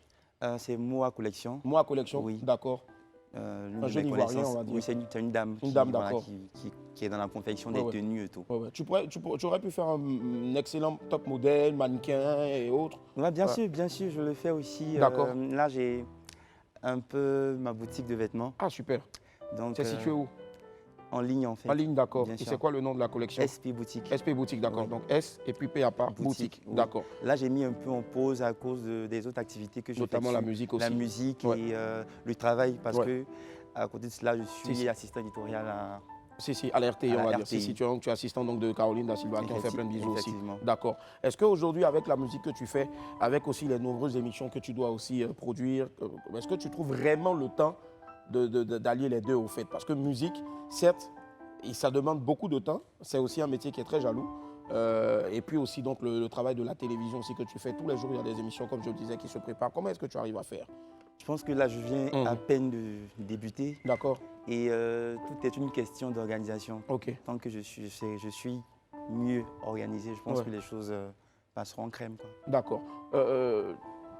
C'est Moa Collection. Moa Collection, oui. D'accord. Un jeune Ivoirien, on va dire. Oui, c'est une dame. Une dame, d'accord. Qui est dans la confection des tenues et tout. Tu aurais pu faire un excellent top modèle, mannequin et autres. Ouais, bien sûr, je le fais aussi. D'accord. Là, j'ai un peu ma boutique de vêtements. Ah, super. C'est situé où? En ligne, en fait. En ligne, d'accord. Et c'est quoi le nom de la collection? SP Boutique. SP Boutique, d'accord. Oui. Donc S et puis P à part, boutique. Oui. D'accord. Là, j'ai mis un peu en pause à cause des autres activités que je fais. Notamment la musique aussi. La musique et le travail, parce que à côté de cela, je suis assistant éditorial à... à l'RTI, on va dire. Tu es assistant donc, de Caroline Da Silva, qui en fait plein de bisous aussi. D'accord. Est-ce qu'aujourd'hui, avec la musique que tu fais, avec aussi les nombreuses émissions que tu dois aussi produire, est-ce que tu trouves vraiment le temps d'allier les deux au fait? Parce que musique, certes, et ça demande beaucoup de temps. C'est aussi un métier qui est très jaloux. Et puis aussi donc, le travail de la télévision aussi que tu fais. Tous les jours, il y a des émissions, comme je le disais, qui se préparent. Comment est-ce que tu arrives à faire? Je pense que là, je viens à peine de débuter. D'accord. Et tout est une question d'organisation. Ok. Tant que je suis mieux organisé, je pense que les choses passeront en crème. D'accord.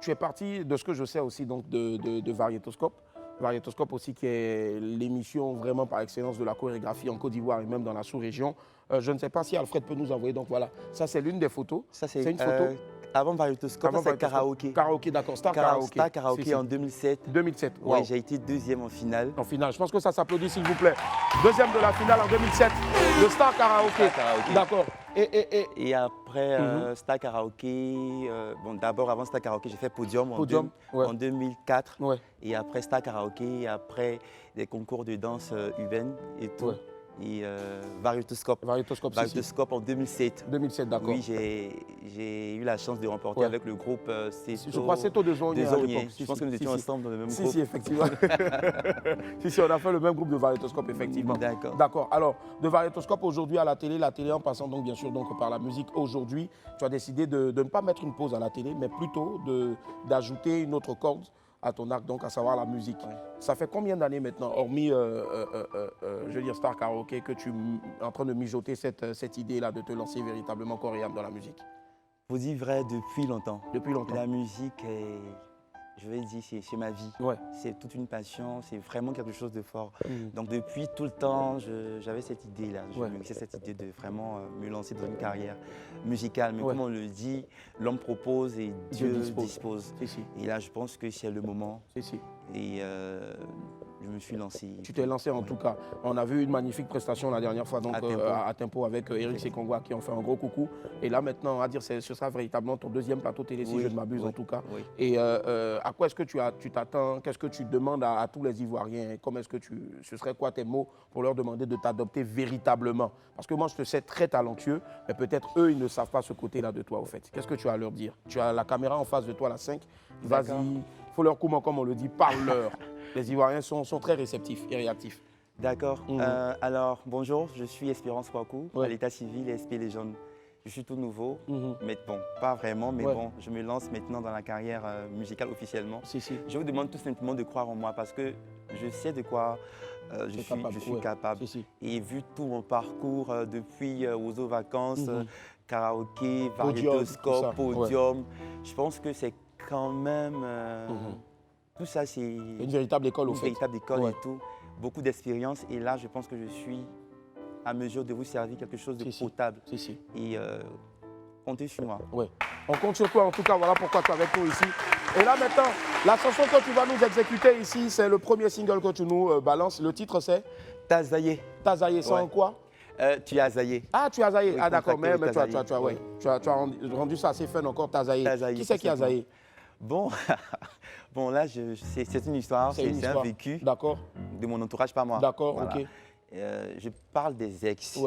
Tu es parti de ce que je sais aussi donc, de Variétoscope. Variétoscope aussi qui est l'émission vraiment par excellence de la chorégraphie en Côte d'Ivoire et même dans la sous-région. Je ne sais pas si Alfred peut nous envoyer. Donc voilà, ça c'est l'une des photos. Ça c'est une photo. Avant Variétoscope, c'est Karaoké. Karaoké, d'accord. Star Karaoké. Star Karaoké en 2007. 2007, wow. Oui, j'ai été deuxième en finale. En finale, je pense que ça s'applaudit s'il vous plaît. Deuxième de la finale en 2007, le Star Karaoké. D'accord. Et après Star Karaoké, bon d'abord avant Star Karaoké, j'ai fait Podium en 2004. Ouais. Et après Star Karaoké, et après des concours de danse urbaine et tout. Ouais. et Varietoscope. Varietoscope en 2007. 2007, d'accord. Oui, j'ai eu la chance de remporter avec le groupe Seto. Je crois Seto de Zognier à l'époque. Je pense que nous étions ensemble dans le même groupe. Si, effectivement. si, on a fait le même groupe de Varietoscope, effectivement. D'accord. D'accord. Alors, de Varietoscope aujourd'hui à la télé en passant donc bien sûr donc par la musique aujourd'hui, tu as décidé de ne pas mettre une pause à la télé, mais plutôt d'ajouter une autre corde à ton arc, donc à savoir la musique. Ouais. Ça fait combien d'années maintenant, hormis, je veux dire, Star Karaoke, que tu es en train de mijoter cette idée-là de te lancer véritablement corps et âme dans la musique? Pour dire vrai, depuis longtemps. Depuis longtemps. La musique, je vais dire, c'est ma vie. Ouais. C'est toute une passion, c'est vraiment quelque chose de fort. Donc depuis tout le temps, j'avais cette idée-là. Je me laissais cette idée de vraiment me lancer dans une carrière musicale. Mais comme on le dit, l'homme propose et Dieu dispose. Et là, je pense que c'est le moment. Et je me suis lancé. Tu t'es lancé en tout cas. On a vu une magnifique prestation la dernière fois donc, à Tempo avec Eric Sekongwa qui ont fait un gros coucou. Et là maintenant, on va dire ce sera véritablement ton deuxième plateau télé si je ne m'abuse en tout cas. Et à quoi est-ce que tu t'attends? Qu'est-ce que tu demandes à tous les Ivoiriens? Comment est-ce que ce serait quoi tes mots pour leur demander de t'adopter véritablement? Parce que moi je te sais très talentueux, mais peut-être eux ils ne savent pas ce côté-là de toi au fait. Qu'est-ce que tu as à leur dire? Tu as la caméra en face de toi, la 5. Vas-y, il faut leur comment comme on le dit, parle-leur. Les Ivoiriens sont très réceptifs et réactifs. D'accord. Alors, bonjour, je suis Espérance Kwaku, à l'état civil et SP Légende. Je suis tout nouveau, mais bon, pas vraiment, mais bon, je me lance maintenant dans la carrière musicale officiellement. Je vous demande tout simplement de croire en moi parce que je sais de quoi je suis capable. Et vu tout mon parcours depuis Ozo Vacances, karaoké, Varietoscope, podium, je pense que c'est quand même... Tout ça, c'est une véritable école au fait. Une véritable école et tout. Beaucoup d'expérience. Et là, je pense que je suis à mesure de vous servir quelque chose de potable. Et comptez sur moi. On compte sur toi en tout cas. Voilà pourquoi tu es avec nous ici. Et là maintenant, la chanson que tu vas nous exécuter ici, c'est le premier single que tu nous balances. Le titre c'est Tazaye. Tazaye, c'est en quoi? Tu as zaillé. Ah, tu as zaillé. Ah d'accord, mais tu as rendu ça assez fun encore, Tazaye. Qui c'est qui a zaillé? Bon, là, c'est une histoire, c'est un vécu de mon entourage, pas moi. D'accord, voilà. Ok. Je parle des ex.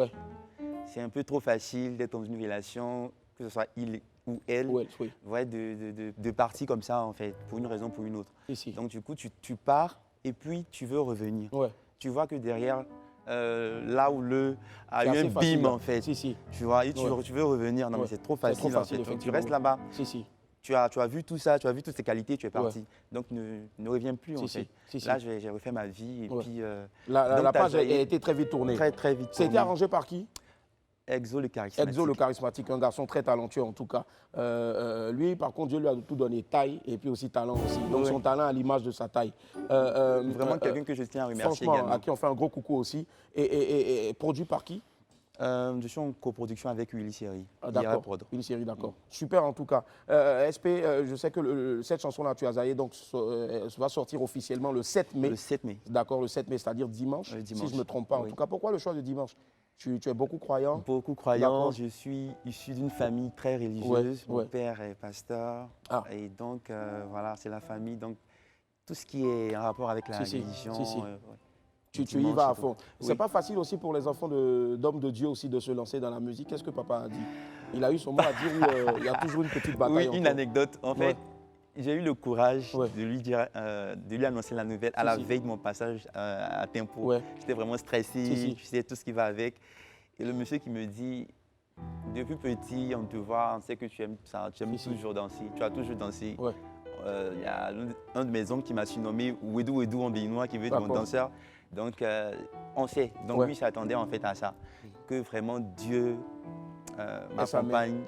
C'est un peu trop facile d'être dans une relation, que ce soit il ou elle, de partir comme ça, en fait, pour une raison ou pour une autre. Donc, du coup, tu pars et puis tu veux revenir. Tu vois que derrière, là où le a eu un bim, en fait, tu vois, et tu veux revenir. Non, mais c'est trop facile, en fait. Donc, tu restes là-bas. Tu as vu tout ça, tu as vu toutes ces qualités, tu es parti. Donc ne reviens plus en fait. Là, j'ai refait ma vie et puis... La page a été très vite tournée. Très vite tournée. C'était arrangé par qui? Exo le charismatique. Exo le charismatique, un garçon très talentueux en tout cas. Lui, par contre, Dieu lui a tout donné, taille et puis aussi talent aussi. Donc son talent à l'image de sa taille. Vraiment quelqu'un que je tiens à remercier également. À qui on fait un gros coucou aussi. Et produit par qui? Je suis en coproduction avec Willy Seri. D'accord, Willy Seri, d'accord. Super en tout cas. SP, je sais que cette chanson-là, tu as zaillé, donc va sortir officiellement le 7 mai. Le 7 mai. D'accord, le 7 mai, c'est-à-dire dimanche, si je ne me trompe pas. En tout cas, pourquoi le choix de dimanche? Tu es beaucoup croyant? Beaucoup croyant. Je suis issu d'une famille très religieuse. Mon père est pasteur. Et donc, voilà, c'est la famille. Donc, tout ce qui est en rapport avec la religion... Tu y vas à fond. C'est pas facile aussi pour les enfants d'hommes de Dieu aussi de se lancer dans la musique. Qu'est-ce que papa a dit? Il a eu son mot à dire où il y a toujours une petite bataille. Oui, une anecdote. En fait, j'ai eu le courage de lui annoncer la nouvelle à la veille de mon passage à Tempo. J'étais vraiment stressé, je sais tout ce qui va avec. Et le monsieur qui me dit, depuis petit, on te voit, on sait que tu aimes ça, tu aimes toujours danser, tu as toujours dansé. Il y a un de mes oncles qui m'a surnommé Wedou Wedou en béninois, qui veut être mon danseur. Donc, on sait. Donc, lui s'attendait en fait à ça. Que vraiment Dieu m'accompagne.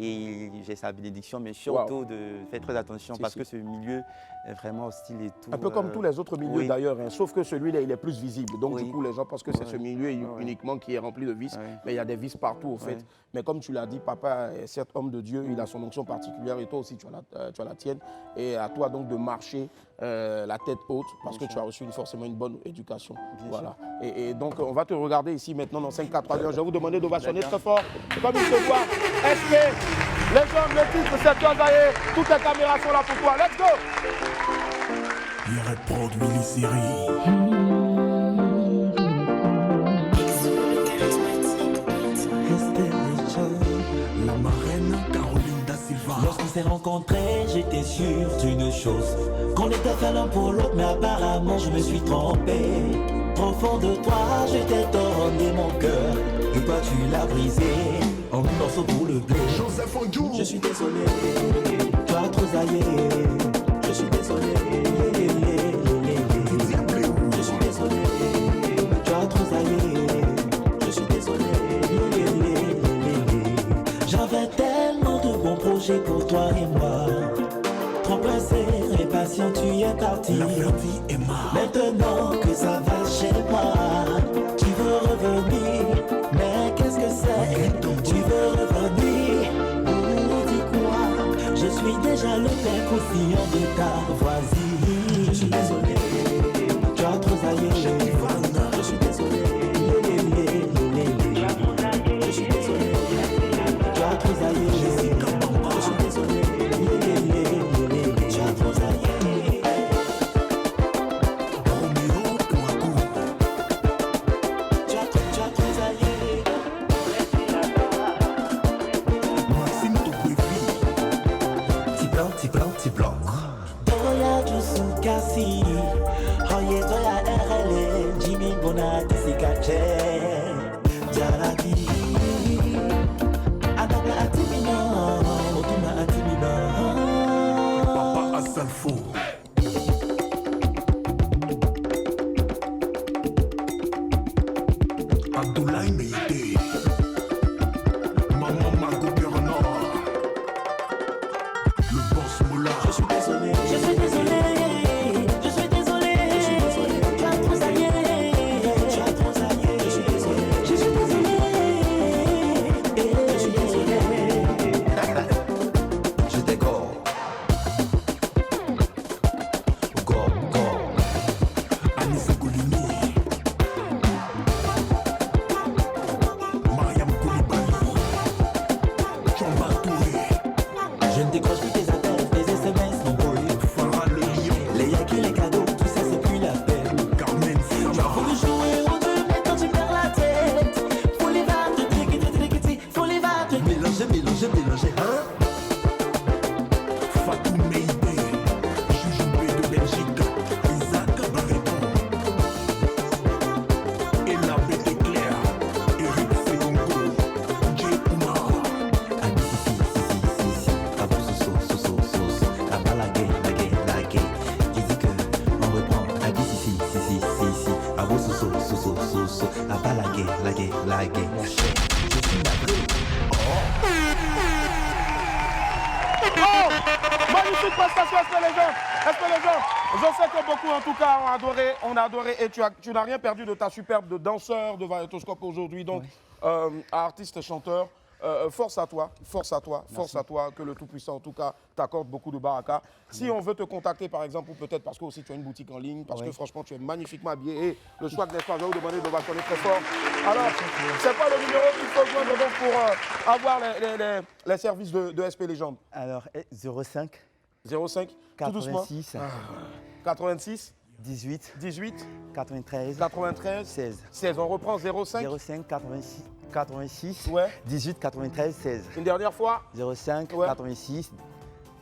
Et j'ai sa bénédiction, mais surtout de faire très attention parce que ce milieu est vraiment hostile et tout. Un peu comme tous les autres milieux d'ailleurs, sauf que celui-là, il est plus visible. Donc, du coup, les gens pensent que c'est ce milieu uniquement qui est rempli de vices. Mais il y a des vices partout, au fait. Mais comme tu l'as dit, papa est certes homme de Dieu, il a son onction particulière et toi aussi, tu as la tienne. Et à toi donc de marcher la tête haute parce que tu as reçu forcément une bonne éducation. Voilà. Et donc, on va te regarder ici maintenant dans 5, 4, 3, 2. Je vais vous demander d'ovationner très fort. Comme il se doit. SP, les hommes, le titre, c'est toi, Zaye. Toutes les caméras sont là pour toi. Let's go! Il reprend Willy Seri. Lorsqu'on s'est rencontrés, j'étais sûr d'une chose, qu'on était fait l'un pour l'autre, mais apparemment je me suis trompé. Au fond de toi, je t'ai donné mon cœur, et toi tu l'as brisé en morceaux pour le blé. Je suis désolé, tu as trop zaillé. Je suis désolé, je suis désolé, tu as trop zaillé. Je suis désolé, j'avais tellement de bons projets pour toi et moi. Trop pressé, impatient, tu es parti. La vie est morte. Maintenant que ça va chez moi, tu veux revenir, mais qu'est-ce que c'est? Tu veux revenir, dis quoi? Je suis déjà le père croustillant de ta voisine. Je suis désolé, tu as trop zaillé. Je suis désolé. Je suis désolé, tu as trop zaillé. Je suis désolé, tu as trop zaillé. Tu as trop zaillé. Petit blanc. Doya Jusukasi, Oye Doya RL, Jimmy Bonati Sikache, Jaraki, Adama Atimina, Otuma Atimina, Papa Asalfo. Abdoulaye Meïté, Maman Margot Bernard, le boss Moula. Je suis désolé, je suis désolé, je suis désolé, je suis désolé, tu as trop zaillé, tu as trop zaillé, je suis désolé, je suis désolé, je suis désolé, je décore, go, Anissa Goulini, Mariam Koulibaly, Chamba Touré, je ne décroche plus tes appels, tes SMS, mon boy, Farah le Lion, les yakis, les cadeaux, tout ça c'est plus la peine. Carmen Tu as Sama, voulu jouer au jeu, mais quand tu perds la tête, faut les battre, faut les battre, mélanger, hein? Fatou Meïté, Jujubé de Belgique, Isaac Barreton, Ella Bétéclair, Eric Segongo, Jay Oumar. Oh, magnifique prestation, Espélégeant. Je sais que beaucoup, en tout cas, ont adoré et tu n'as rien perdu de ta superbe de danseur de Variétoscope aujourd'hui, donc artiste, chanteur. Force à toi, que le Tout-Puissant, en tout cas, t'accorde beaucoup de baraka. Si on veut te contacter, par exemple, ou peut-être parce que aussi tu as une boutique en ligne, parce que franchement, tu es magnifiquement habillé et le swag n'est pas, je vais vous demander de vacanner très fort. Alors, c'est quoi le numéro qu'il faut joindre donc pour avoir les services de SP Légende? Alors, 05 05 tout doucement. 86 18 93 16. On reprend 05 86 ouais. 18 93 16. Une dernière fois 05 ouais. 86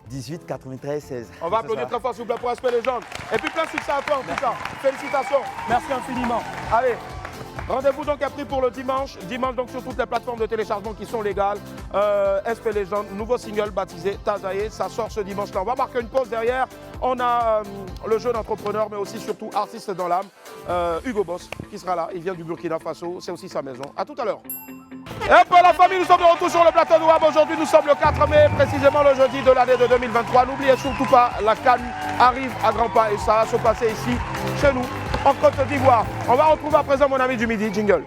18 93 16. On va applaudir très fort s'il vous plaît pour SP Légende. Et puis plein de succès à toi en tout cas. Félicitations. Merci infiniment. Allez. Rendez-vous donc est pris pour le dimanche. Dimanche donc sur toutes les plateformes de téléchargement qui sont légales. SP Légende, nouveau single baptisé Tazaye. Ça sort ce dimanche-là. On va marquer une pause derrière. On a le jeune entrepreneur, mais aussi surtout artiste dans l'âme, Hugo Boss, qui sera là. Il vient du Burkina Faso. C'est aussi sa maison. À tout à l'heure. Et un peu la famille, nous sommes de retour sur le plateau de WAB. Aujourd'hui, nous sommes le 4 mai, précisément le jeudi de l'année de 2023. N'oubliez surtout pas, la CAN arrive à grands pas et ça va se passer ici, chez nous, en Côte d'Ivoire. On va retrouver à présent mon ami du midi, jingle.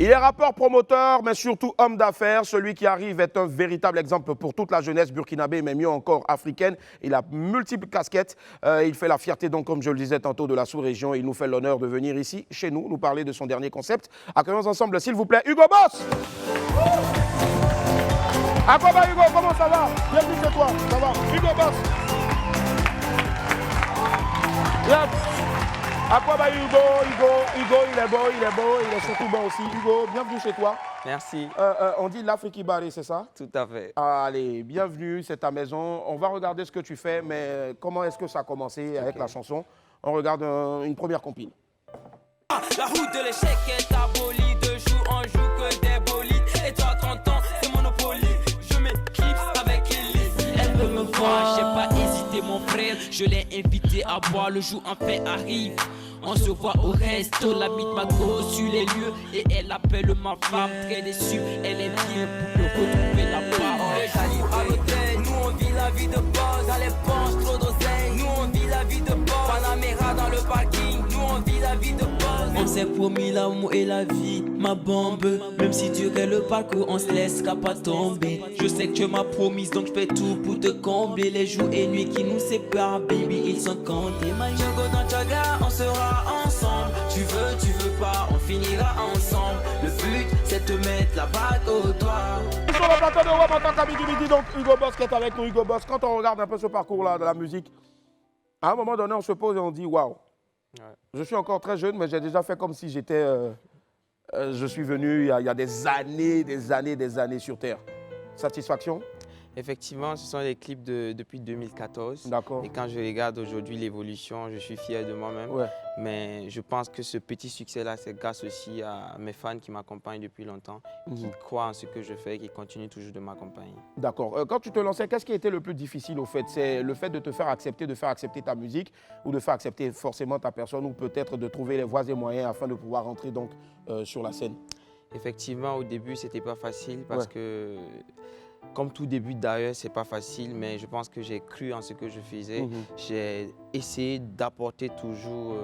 Il est rappeur, promoteur, mais surtout homme d'affaires. Celui qui arrive est un véritable exemple pour toute la jeunesse burkinabé, mais mieux encore africaine. Il a multiples casquettes. Il fait la fierté, donc, comme je le disais tantôt, de la sous-région. Il nous fait l'honneur de venir ici, chez nous parler de son dernier concept. Accueillons ensemble, s'il vous plaît, Hugo Boss. À quoi va Hugo? Comment ça va? Bienvenue chez toi. Ça va? Hugo Boss. Yes. À quoi va Hugo, il est beau, il est surtout bon aussi. Hugo, bienvenue chez toi. Merci. On dit l'Afrique Barré, c'est ça? Tout à fait. Allez, bienvenue, c'est ta maison. On va regarder ce que tu fais, mais comment est-ce que ça a commencé avec la chanson? On regarde une première compile. La route de l'échec est abolie, de jour en jour que des bolides. Et toi, 30 ans, c'est Monopoly. Je m'éclipse avec Elise. Elle veut me voir, j'ai pas hésité, mon frère. Je l'ai invité à boire, le jour en fait arrive. On se voit au resto, la bite m'a gros sur les lieux. Et elle appelle ma femme, très déçue. Elle est bien pour me retrouver la parole. J'arrive à l'hôtel, nous on vit la vie de boss. Dans les poches, trop d'oseille, nous on vit la vie de boss. Panamera dans le parking, nous on vit la vie de boss. On s'est promis l'amour et la vie, ma bombe. Même si durait le parcours, on se laissera pas tomber. Je sais que tu m'as promis, donc je fais tout pour te combler. Les jours et nuits qui nous séparent, baby, ils sont comptés. My Django dans Chaga, on sera ensemble. Tu veux pas, on finira ensemble. Le but, c'est de te mettre la bague au doigt. Sur le plateau de Web en tant qu'ami du midi, donc Hugo Boss qui est avec nous. Hugo Boss, quand on regarde un peu ce parcours-là de la musique, à un moment donné, on se pose et on dit waouh. Je suis encore très jeune, mais j'ai déjà fait comme si j'étais. Je suis venu il y a des années sur Terre. Satisfaction? Effectivement, ce sont des clips depuis 2014. D'accord. Et quand je regarde aujourd'hui l'évolution, je suis fier de moi-même. Ouais. Mais je pense que ce petit succès-là, c'est grâce aussi à mes fans qui m'accompagnent depuis longtemps, qui croient en ce que je fais et qui continuent toujours de m'accompagner. D'accord. Quand tu te lançais, qu'est-ce qui était le plus difficile au fait? C'est le fait de te faire accepter, de faire accepter ta musique ou de faire accepter forcément ta personne ou peut-être de trouver les voies et moyens afin de pouvoir rentrer donc sur la scène? Effectivement, au début, c'était pas facile parce que, comme tout début d'ailleurs, c'est pas facile, mais je pense que j'ai cru en ce que je faisais. J'ai essayé d'apporter toujours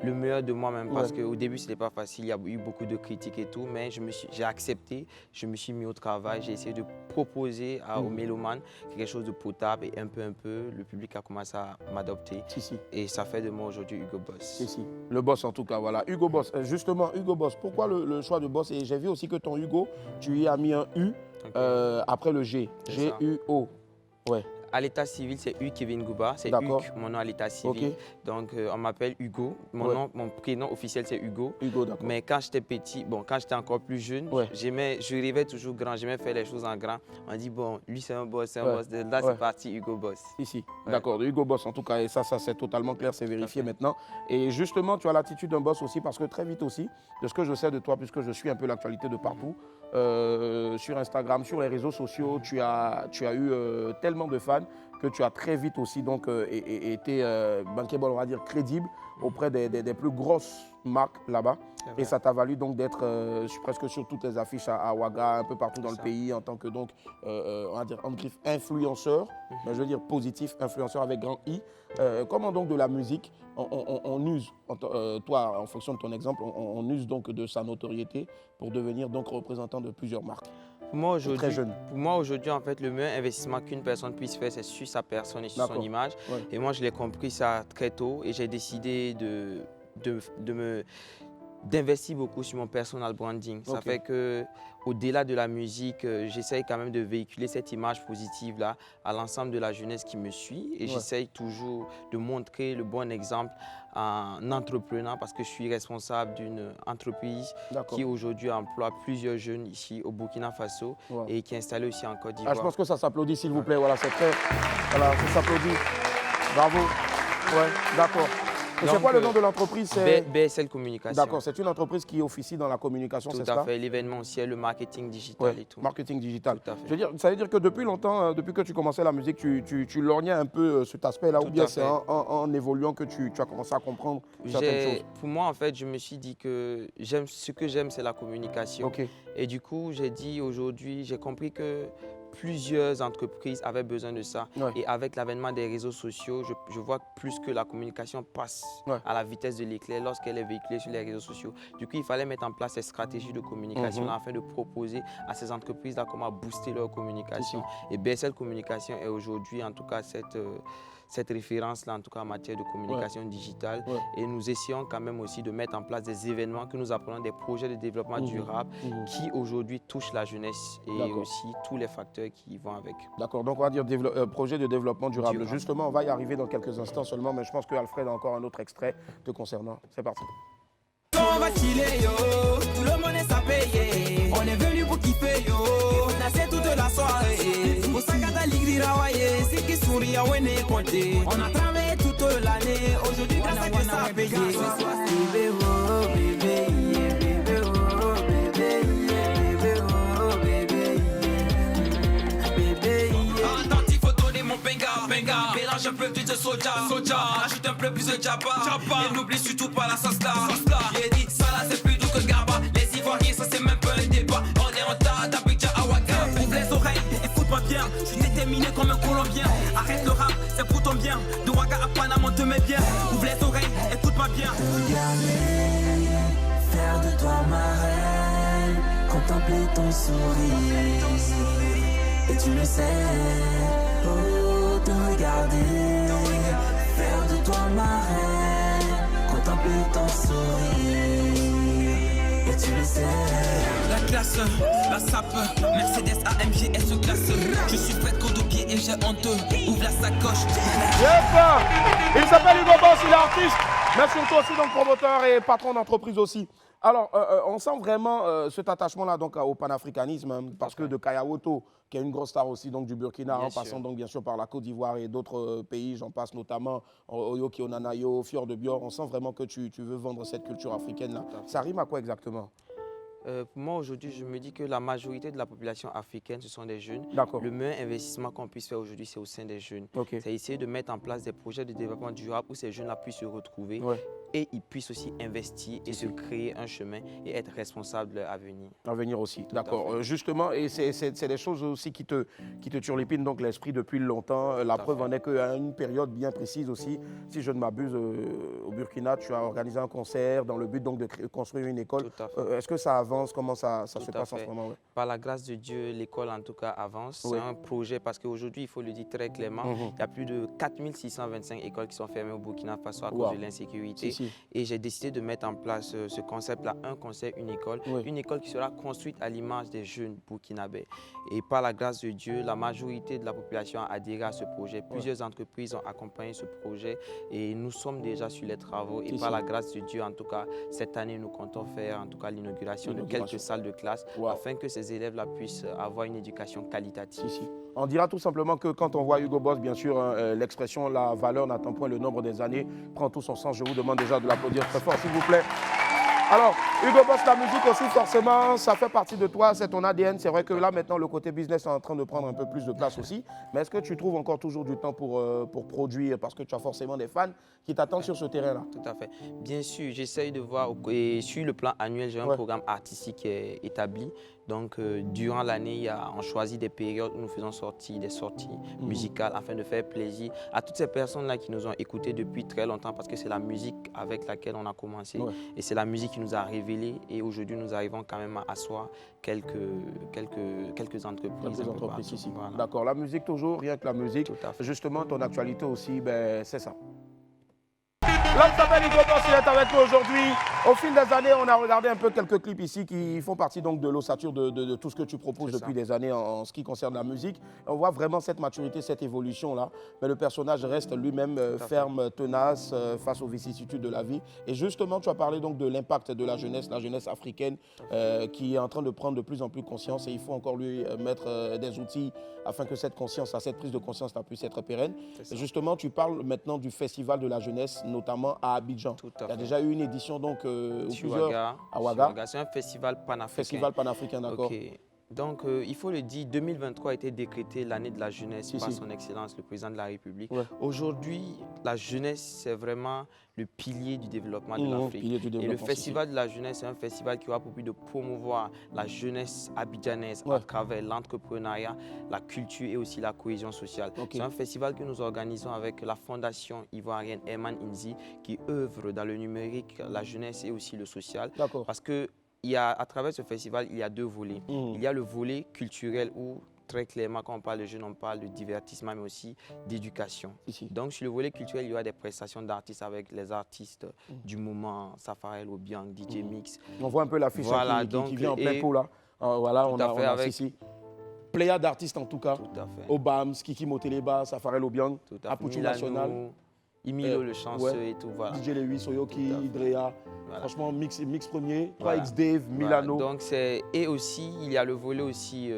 le meilleur de moi-même parce qu'au début, c'était pas facile. Il y a eu beaucoup de critiques et tout, mais j'ai accepté, je me suis mis au travail, j'ai essayé de proposer aux mélomanes quelque chose de potable et un peu, le public a commencé à m'adopter. Et ça fait de moi aujourd'hui Hugo Boss. Le Boss en tout cas, voilà. Hugo Boss, justement, Hugo Boss, pourquoi le choix de Boss? Et j'ai vu aussi que ton Hugo, tu y as mis un U après le G. G-U-O. Ouais. À l'état civil, c'est Hugues Kevin Gouba, c'est Hugues, mon nom à l'état civil. Donc on m'appelle Hugo. Mon prénom officiel c'est Hugo. Mais quand j'étais petit, quand j'étais encore plus jeune, je rêvais toujours grand, j'aimais faire les choses en grand. On dit bon, lui c'est un boss, Là c'est parti Hugo Boss. D'accord, Hugo Boss en tout cas, et ça c'est totalement clair, c'est vérifié maintenant. Et justement, tu as l'attitude d'un boss aussi parce que très vite aussi, de ce que je sais de toi, puisque je suis un peu l'actualité de partout, sur Instagram, sur les réseaux sociaux, tu as eu tellement de fans que tu as très vite aussi donc, été bankable, on va dire crédible auprès des plus grosses marques là-bas. Et ça t'a valu donc d'être presque sur toutes les affiches à Ouaga, un peu partout dans le pays en tant que donc, on va dire influenceur, mais je veux dire positif, influenceur avec grand I. Comment donc de la musique, on use, toi en fonction de ton exemple, on use donc de sa notoriété pour devenir donc représentant de plusieurs marques? Pour moi aujourd'hui, en fait, le meilleur investissement qu'une personne puisse faire, c'est sur sa personne et sur son image. Et moi, je l'ai compris ça très tôt et j'ai décidé d'investir beaucoup sur mon personal branding. Ça fait qu'au-delà de la musique, j'essaye quand même de véhiculer cette image positive-là à l'ensemble de la jeunesse qui me suit. Et j'essaye toujours de montrer le bon exemple en entreprenant parce que je suis responsable d'une entreprise qui aujourd'hui emploie plusieurs jeunes ici au Burkina Faso et qui est installée aussi en Côte d'Ivoire. Je pense que ça s'applaudit s'il vous plaît. Voilà, c'est très... Voilà, ça s'applaudit. Bravo. Ouais, d'accord. C'est quoi le nom de l'entreprise? BSL Communication. D'accord, c'est une entreprise qui officie dans la communication, c'est ça? Tout à fait, l'événementiel, le marketing digital et tout. Marketing digital. Tout à fait. Je veux dire, ça veut dire que depuis longtemps, depuis que tu commençais la musique, tu lorgnais un peu cet aspect-là, ou bien c'est en évoluant que tu as commencé à comprendre certaines choses? Pour moi, en fait, je me suis dit que ce que j'aime, c'est la communication. Et du coup, j'ai dit aujourd'hui, j'ai compris que plusieurs entreprises avaient besoin de ça. Et avec l'avènement des réseaux sociaux, je vois plus que la communication passe à la vitesse de l'éclair lorsqu'elle est véhiculée sur les réseaux sociaux. Du coup, il fallait mettre en place ces stratégies de communication afin de proposer à ces entreprises-là comment booster leur communication. Et BSL Communication est aujourd'hui, en tout cas, cette référence-là, en tout cas en matière de communication digitale. Et nous essayons quand même aussi de mettre en place des événements que nous appelons des projets de développement durable qui aujourd'hui touchent la jeunesse et aussi tous les facteurs qui vont avec. D'accord, donc on va dire projet de développement durable. Justement, on va y arriver dans quelques instants seulement, mais je pense qu'Alfred a encore un autre extrait te concernant. C'est parti. On va chiller yo, tout le monde est à payer. On est venu pour kiffer yo, passer toute la soirée. Pour ça qu'à l'igrirawayé, c'est qui sourit à Wene Conté. On a travaillé toute l'année, aujourd'hui grâce à que ça a payé. Bébé oh, bébé, bébé oh, bébé, bébé oh, bébé, bébé. Attentif photo de mon benga, benga. Mélange un peu plus de soja, soja. Ajoute un peu plus de jabba, jabba. Et n'oublie surtout pas la sauce là. J'ai dit ça là c'est plus doux que Garba. Les Ivoiriens ça c'est même pas un débat. On est en tas d'Abidjan à Ouaga. Ouvre les oreilles, écoute-moi bien. Je suis déterminé comme un Colombien. Arrête le rap, c'est pour ton bien. De Ouaga à Panama on te met bien. Ouvre les oreilles, écoute-moi bien. Regarder, faire de toi ma reine, contempler ton sourire. Et tu le sais, oh, te regarder, faire de toi ma reine, contempler ton sourire. Et tu le sais. La classe, la sape, Mercedes AMG S classe. Je suis Fred Kodopier et j'ai honteux. Ouvre la sacoche. Yep. Il s'appelle Hugo Boss, il est artiste, mais surtout aussi donc promoteur et patron d'entreprise aussi. Alors, on sent vraiment cet attachement-là donc au panafricanisme, hein, parce que de Kayawoto, qui est une grosse star aussi donc du Burkina, en passant donc bien sûr par la Côte d'Ivoire et d'autres pays, j'en passe notamment Oyoki Onanayo, Fior de Bior, on sent vraiment que tu veux vendre cette culture africaine-là. Ça rime à quoi exactement? Pour moi, aujourd'hui, je me dis que la majorité de la population africaine, ce sont des jeunes. Le meilleur investissement qu'on puisse faire aujourd'hui, c'est au sein des jeunes. C'est essayer de mettre en place des projets de développement durable où ces jeunes-là puissent se retrouver et ils puissent aussi investir et se créer un chemin et être responsables de leur avenir. Avenir aussi, d'accord. Justement, et c'est des choses aussi qui te turlupinent donc l'esprit depuis longtemps. La preuve en est qu'à une période bien précise aussi, si je ne m'abuse, au Burkina, tu as organisé un concert dans le but donc de construire une école. Est-ce que ça avance? Comment ça se passe en ce moment? Par la grâce de Dieu, l'école en tout cas avance. C'est un projet parce qu'aujourd'hui, il faut le dire très clairement, il y a plus de 4625 écoles qui sont fermées au Burkina Faso à cause de l'insécurité. Et j'ai décidé de mettre en place ce concept-là, un concept, une école qui sera construite à l'image des jeunes burkinabés. Et par la grâce de Dieu, la majorité de la population a adhéré à ce projet. Plusieurs entreprises ont accompagné ce projet et nous sommes déjà sur les travaux. Et par la grâce de Dieu, en tout cas, cette année, nous comptons faire en tout cas l'inauguration de quelques salles de classe afin que ces élèves-là puissent avoir une éducation qualitative. On dira tout simplement que quand on voit Hugo Boss, bien sûr, l'expression « la valeur n'attend point le nombre des années » prend tout son sens. Je vous demande déjà de l'applaudir très fort, s'il vous plaît. Alors, Hugo Boss, la musique aussi, forcément, ça fait partie de toi, c'est ton ADN. C'est vrai que là, maintenant, le côté business est en train de prendre un peu plus de place aussi. Mais est-ce que tu trouves encore toujours du temps pour produire? Parce que tu as forcément des fans qui t'attendent sur ce terrain-là. Tout à fait. Bien sûr, j'essaye de voir, et sur le plan annuel, j'ai un programme artistique qui est établi. Donc, durant l'année, on choisit des périodes où nous faisons des sorties musicales afin de faire plaisir à toutes ces personnes-là qui nous ont écoutés depuis très longtemps parce que c'est la musique avec laquelle on a commencé et c'est la musique qui nous a révélé et aujourd'hui, nous arrivons quand même à asseoir quelques entreprises. Ici. Voilà. D'accord, la musique toujours, rien que la musique. Justement, ton actualité aussi, ben, c'est ça. L'homme s'appelle Hugo Boss, il est avec nous aujourd'hui. Au fil des années, on a regardé un peu quelques clips ici qui font partie donc de l'ossature de tout ce que tu proposes depuis des années en ce qui concerne la musique. On voit vraiment cette maturité, cette évolution-là. Mais le personnage reste lui-même ferme, tenace face aux vicissitudes de la vie. Et justement, tu as parlé donc de l'impact de la jeunesse africaine qui est en train de prendre de plus en plus conscience. Et il faut encore lui mettre des outils afin que cette conscience, cette prise de conscience puisse être pérenne. Et justement, tu parles maintenant du festival de la jeunesse, notamment à Abidjan. Il y a déjà eu une édition donc à Ouaga. C'est un festival panafricain. Festival panafricain, d'accord. Donc, il faut le dire, 2023 a été décrété l'année de la jeunesse par son Excellence, le Président de la République. Aujourd'hui, la jeunesse, c'est vraiment le pilier du développement de l'Afrique. Et le Festival de la jeunesse, c'est un festival qui aura pour but de promouvoir la jeunesse abidjanaise à travers l'entrepreneuriat, la culture et aussi la cohésion sociale. C'est un festival que nous organisons avec la Fondation ivoirienne Herman Inzi qui œuvre dans le numérique, la jeunesse et aussi le social. Parce que à travers ce festival, il y a deux volets. Il y a le volet culturel où très clairement, quand on parle de jeunes, on parle de divertissement, mais aussi d'éducation. Donc, sur le volet culturel, il y aura des prestations d'artistes avec les artistes du moment, Safarel, Obiang, DJ Mix. On voit un peu l'affiche qui vient en plein pot là. Voilà, on a ici. Pléiade d'artistes en tout cas. Obams, Kiki Moteleba, Safarel Obiang, Apuchu National. Imilo le chanceux et tout, voilà. DJ Lewis, Soyoki, Idrea, franchement mix premier, 3X Dave, Milano. Donc et aussi, il y a le volet aussi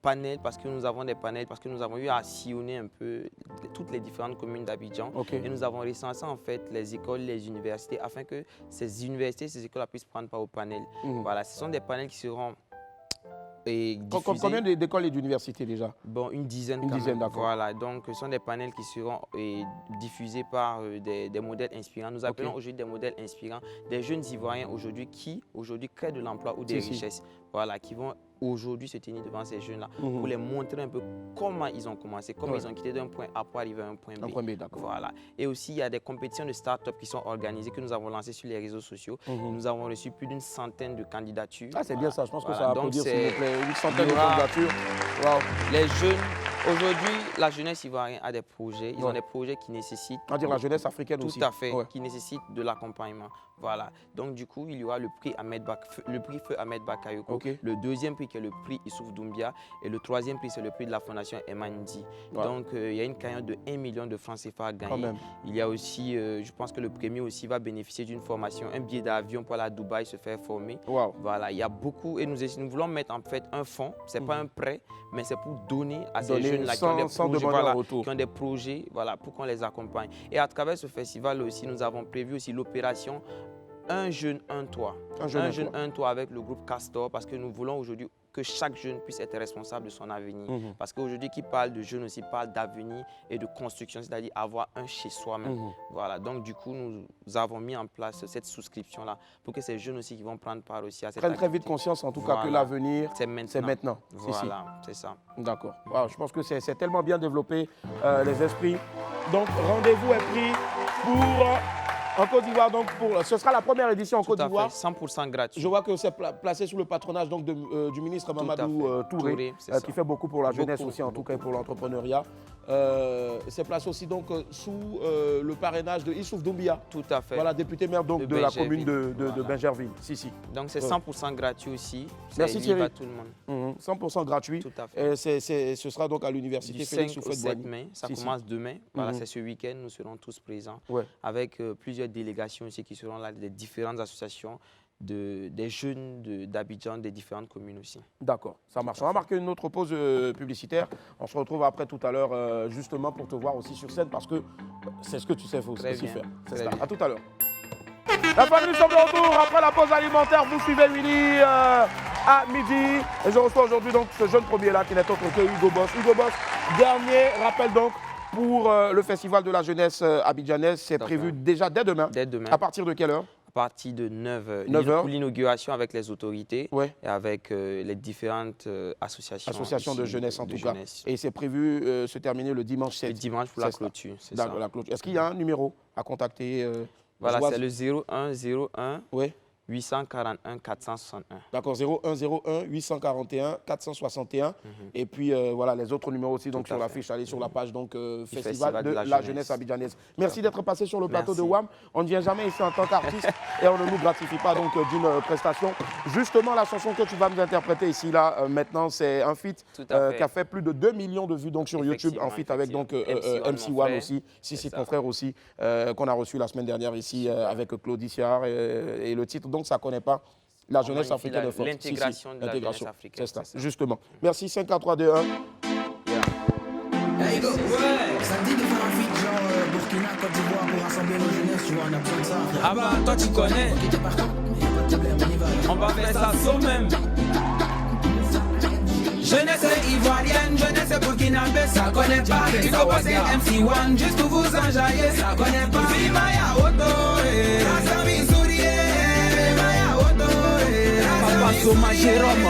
panel, parce que nous avons des panels, parce que nous avons eu à sillonner un peu toutes les différentes communes d'Abidjan. Et nous avons recensé en fait les écoles, les universités, afin que ces universités, ces écoles puissent prendre part au panel. Voilà, ce sont des panels qui seront... Combien d'écoles et d'universités déjà? Bon, une dizaine. D'accord. Voilà, donc ce sont des panels qui seront diffusés par des modèles inspirants. Nous appelons aujourd'hui des modèles inspirants, des jeunes Ivoiriens aujourd'hui qui créent de l'emploi ou des richesses. Voilà, qui vont aujourd'hui se tenir devant ces jeunes-là pour les montrer un peu comment ils ont commencé, comment ils ont quitté d'un point A pour arriver à un point B. Voilà. Et aussi, il y a des compétitions de start-up qui sont organisées, que nous avons lancées sur les réseaux sociaux. Nous avons reçu plus d'une centaine de candidatures. Ah, c'est bien ça, je pense que ça va applaudir, s'il vous plaît. Une centaine de candidatures. Wow. Les jeunes, aujourd'hui, la jeunesse ivoirienne a des projets. Ils ont des projets qui nécessitent... On va dire la jeunesse africaine tout aussi. Tout à fait, qui nécessitent de l'accompagnement. Voilà. Donc, du coup, il y aura le prix Feu Ahmed Bakayoko. Le deuxième prix qui est le prix Issouf Doumbia. Et le troisième prix, c'est le prix de la Fondation Emandi. Donc, il y a une cagnotte de 1 million de francs CFA à gagner. Il y a aussi, je pense que le premier aussi va bénéficier d'une formation, un billet d'avion pour aller à Dubaï se faire former. Voilà, il y a beaucoup. Et nous voulons mettre en fait un fonds. Ce n'est pas un prêt, mais c'est pour donner à ces jeunes-là qui ont des projets, pour qu'on les accompagne. Et à travers ce festival aussi, nous avons prévu aussi l'opération Un jeune, un toit. Un jeune, un toit avec le groupe Castor, parce que nous voulons aujourd'hui que chaque jeune puisse être responsable de son avenir. Parce qu'aujourd'hui, qui parle de jeunes aussi parle d'avenir et de construction, c'est-à-dire avoir un chez soi-même. Voilà, donc du coup, nous avons mis en place cette souscription-là pour que ces jeunes aussi qui vont prendre part aussi à cette activité. Très vite conscience en tout cas que l'avenir, c'est maintenant. Voilà, c'est ça. D'accord. Wow, je pense que c'est tellement bien développé, les esprits. Donc, rendez-vous est pris pour... En Côte d'Ivoire, donc ce sera la première édition en Côte d'Ivoire. 100% gratuit. Je vois que c'est placé sous le patronage donc, du ministre Mamadou Touré, qui fait beaucoup pour la jeunesse aussi, en tout cas pour l'entrepreneuriat. C'est placé aussi donc sous le parrainage de Issouf Doumbia. Tout à fait. Voilà, député maire donc, de la commune de Bingerville. Donc c'est 100% gratuit aussi. Merci Thierry. À tout le monde. 100% gratuit. Tout à fait. Ce sera donc à l'université du Félix 5 au 7 mai. Ça commence demain. Voilà, c'est ce week-end. Nous serons tous présents avec plusieurs délégations aussi qui seront là, des différentes associations des jeunes d'Abidjan, des différentes communes aussi. D'accord, ça marche. On va marquer une autre pause publicitaire. On se retrouve après tout à l'heure justement pour te voir aussi sur scène parce que c'est ce que tu sais aussi faire. C'est ça. À tout à l'heure. La famille, nous sommes de retour après la pause alimentaire. Vous suivez Willy à midi. Et je reçois aujourd'hui donc ce jeune premier là qui n'est autre que Hugo Boss. Hugo Boss, dernier rappel donc pour le festival de la jeunesse abidjanaise. C'est prévu déjà dès demain. Dès demain. À partir de quelle heure? À partir de 9h. 9h. Pour l'inauguration avec les autorités et avec les différentes associations. Associations de jeunesse en tout cas. Et c'est prévu se terminer le dimanche 7. Le dimanche pour la clôture, c'est ça. Est-ce qu'il y a un numéro à contacter? Voilà, c'est le 0101 841 461. D'accord, 0101 841 461. Et puis voilà les autres numéros aussi donc, sur l'affiche. Allez sur la page donc, Festival de la jeunesse abidjanaise. Merci d'être passé sur le plateau de WAM. On ne vient jamais ici en tant qu'artiste et on ne nous gratifie pas donc d'une prestation. Justement, la chanson que tu vas nous interpréter ici là maintenant, c'est un feat qui a fait plus de 2 millions de vues donc, sur YouTube. Un feat avec donc MC1 aussi, Sissi ton frère aussi, qu'on a reçu la semaine dernière ici avec Claudie Siard et le titre. Donc, ça ne connaît pas la jeunesse africaine de force. L'intégration de la jeunesse africaine. C'est ça, justement. Merci, 5, 4, 3, 2, 1. Hey, go. Ça dit de faire un feat genre Burkina, Côte d'Ivoire pour rassembler nos jeunesses, tu vois, on a besoin de ça. Frère. Ah bah, toi tu connais. On va faire ça soi-même. Jeunesse ivoirienne, jeunesse burkinabé, ça connaît pas. Il faut passer MC1 juste pour vous enjailler, ça connaît pas. Viva ya Oto, Asami Sourie, Viva ya Oto, Papa Soma Jérôme,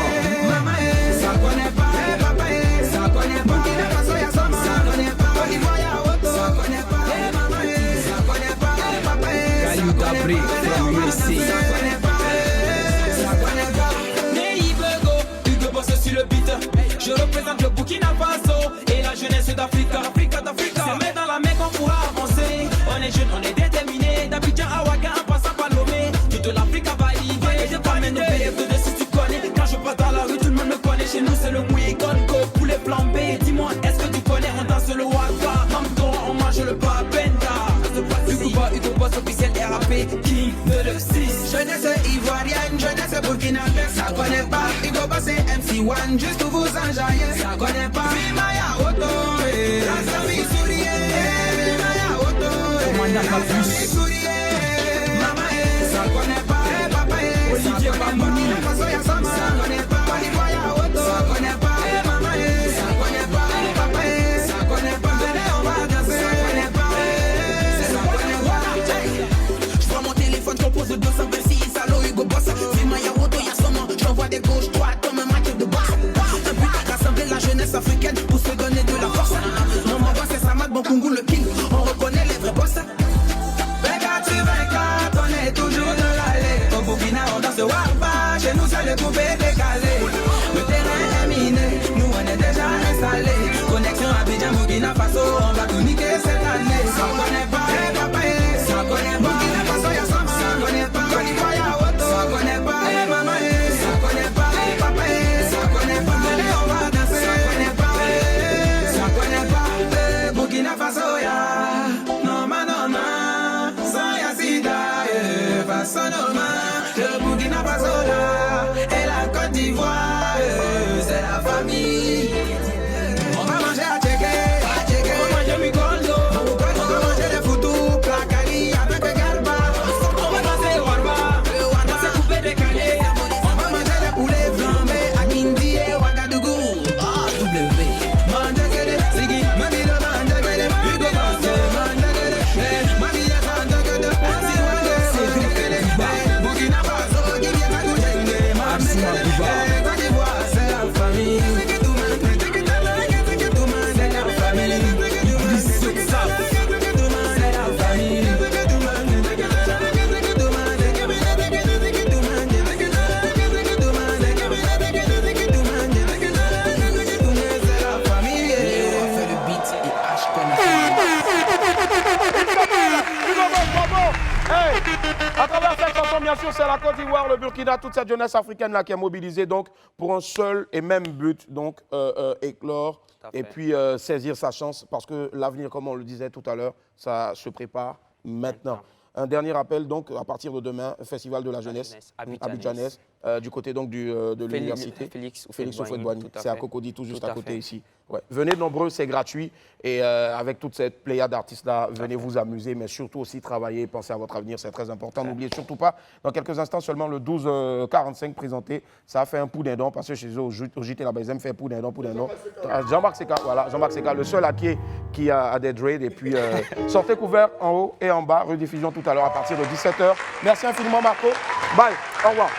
Maman, ça connaît pas. Papa, ça connaît pas. Burkina Faso ya Soma, ça connaît pas. Côte d'Ivoire ya Oto, ça connaît pas. Maman, ça connaît pas. Papa, ça connaît pas. From USA, ça connaît pas. Ça connaît pas. Mais il veut go, Hugo Boss sur le beat. Je représente le bout Burkina Faso et la jeunesse d'Afrique. C'est main dans la main qu'on pourra avancer. On est jeunes, on est déterminés. D'Abidjan à Ouaga en passant par Lomé. Toute l'Afrique a validé. Je t'amène au PF2 si tu connais. Quand je passe dans la rue, tout le monde me connaît. Chez nous, c'est le Mouigongo pour les flambés. Dis-moi, est-ce que tu connais? On danse le Waka. Mamton, on mange le Babenda. Hugo Boss officiel RAP, King de le 6. Jeunesse ivoirienne, jeunesse burkinabé, ça connaît pas. Hugo Boss et MC1, juste pour vous enjailler, ça connaît pas. Vimaya Oto, la famille souriée. Vimaya Oto, commandant Malfus souriée. Maman, ça connaît pas. Papa, Olivier Bamboni, ça connaît pas. Vimaya Oto, ça connaît pas. Maman, ça connaît pas. Papa, ça connaît pas. Venez, on va danser, ça connaît pas. Compose de 226, allo Hugo Boss. Vimaya Oto, y'a son nom. J'envoie des gauches, droites comme un match de boxe. Un but à rassembler la jeunesse africaine pour se donner de la force. Mon boss c'est Samad Bonkungu le king. On reconnaît les vrais boss. 24 sur 24, on est toujours dans l'allée. Au Burkina, on danse Wapa. Chez nous, c'est le coupé décalé. Le terrain est miné, nous on est déjà installés. Connexion Abidjan, Burkina Faso, on va tout niquer cette année. Ça connaît pas, papa, ça connaît pas. Burkina Faso, y'a ça. Ça connaît pas, ça connaît pas, maman, ça connaît pas, papa, ça connaît pas, on va danser, ça connaît pas, Burkina Faso, ya, non, ça y'a sida, façon normal, le Burkina Faso, là, et la Côte d'Ivoire, c'est la famille, on va manger à checker, on va manger Migondo, on va manger des foutous, placali, avec des garba. À travers cette chanson, bien sûr, c'est la Côte d'Ivoire, le Burkina, toute cette jeunesse africaine là qui est mobilisée donc pour un seul et même but, donc éclore et puis saisir sa chance parce que l'avenir, comme on le disait tout à l'heure, ça se prépare maintenant. Un dernier rappel, donc, à partir de demain, Festival de la jeunesse, abidjanaise, du côté donc de l'université. Félix Houphouët-Boigny, c'est à Cocody, tout juste à côté ici. Ouais. Venez nombreux, c'est gratuit. Et avec toute cette pléiade d'artistes-là, venez vous amuser, mais surtout aussi travailler, penser à votre avenir, c'est très important. N'oubliez surtout pas, dans quelques instants, seulement le 12h45 présenté, ça a fait un pou d'un parce que chez eux, au JT là-bas, ils aiment faire pou d'un don. Jean-Marc Seka, voilà, Jean-Marc Seka, le seul qui a des dreads. Et puis, sortez couverts en haut et en bas, rediffusion tout à l'heure à partir de 17h. Merci infiniment, Marco. Bye, au revoir.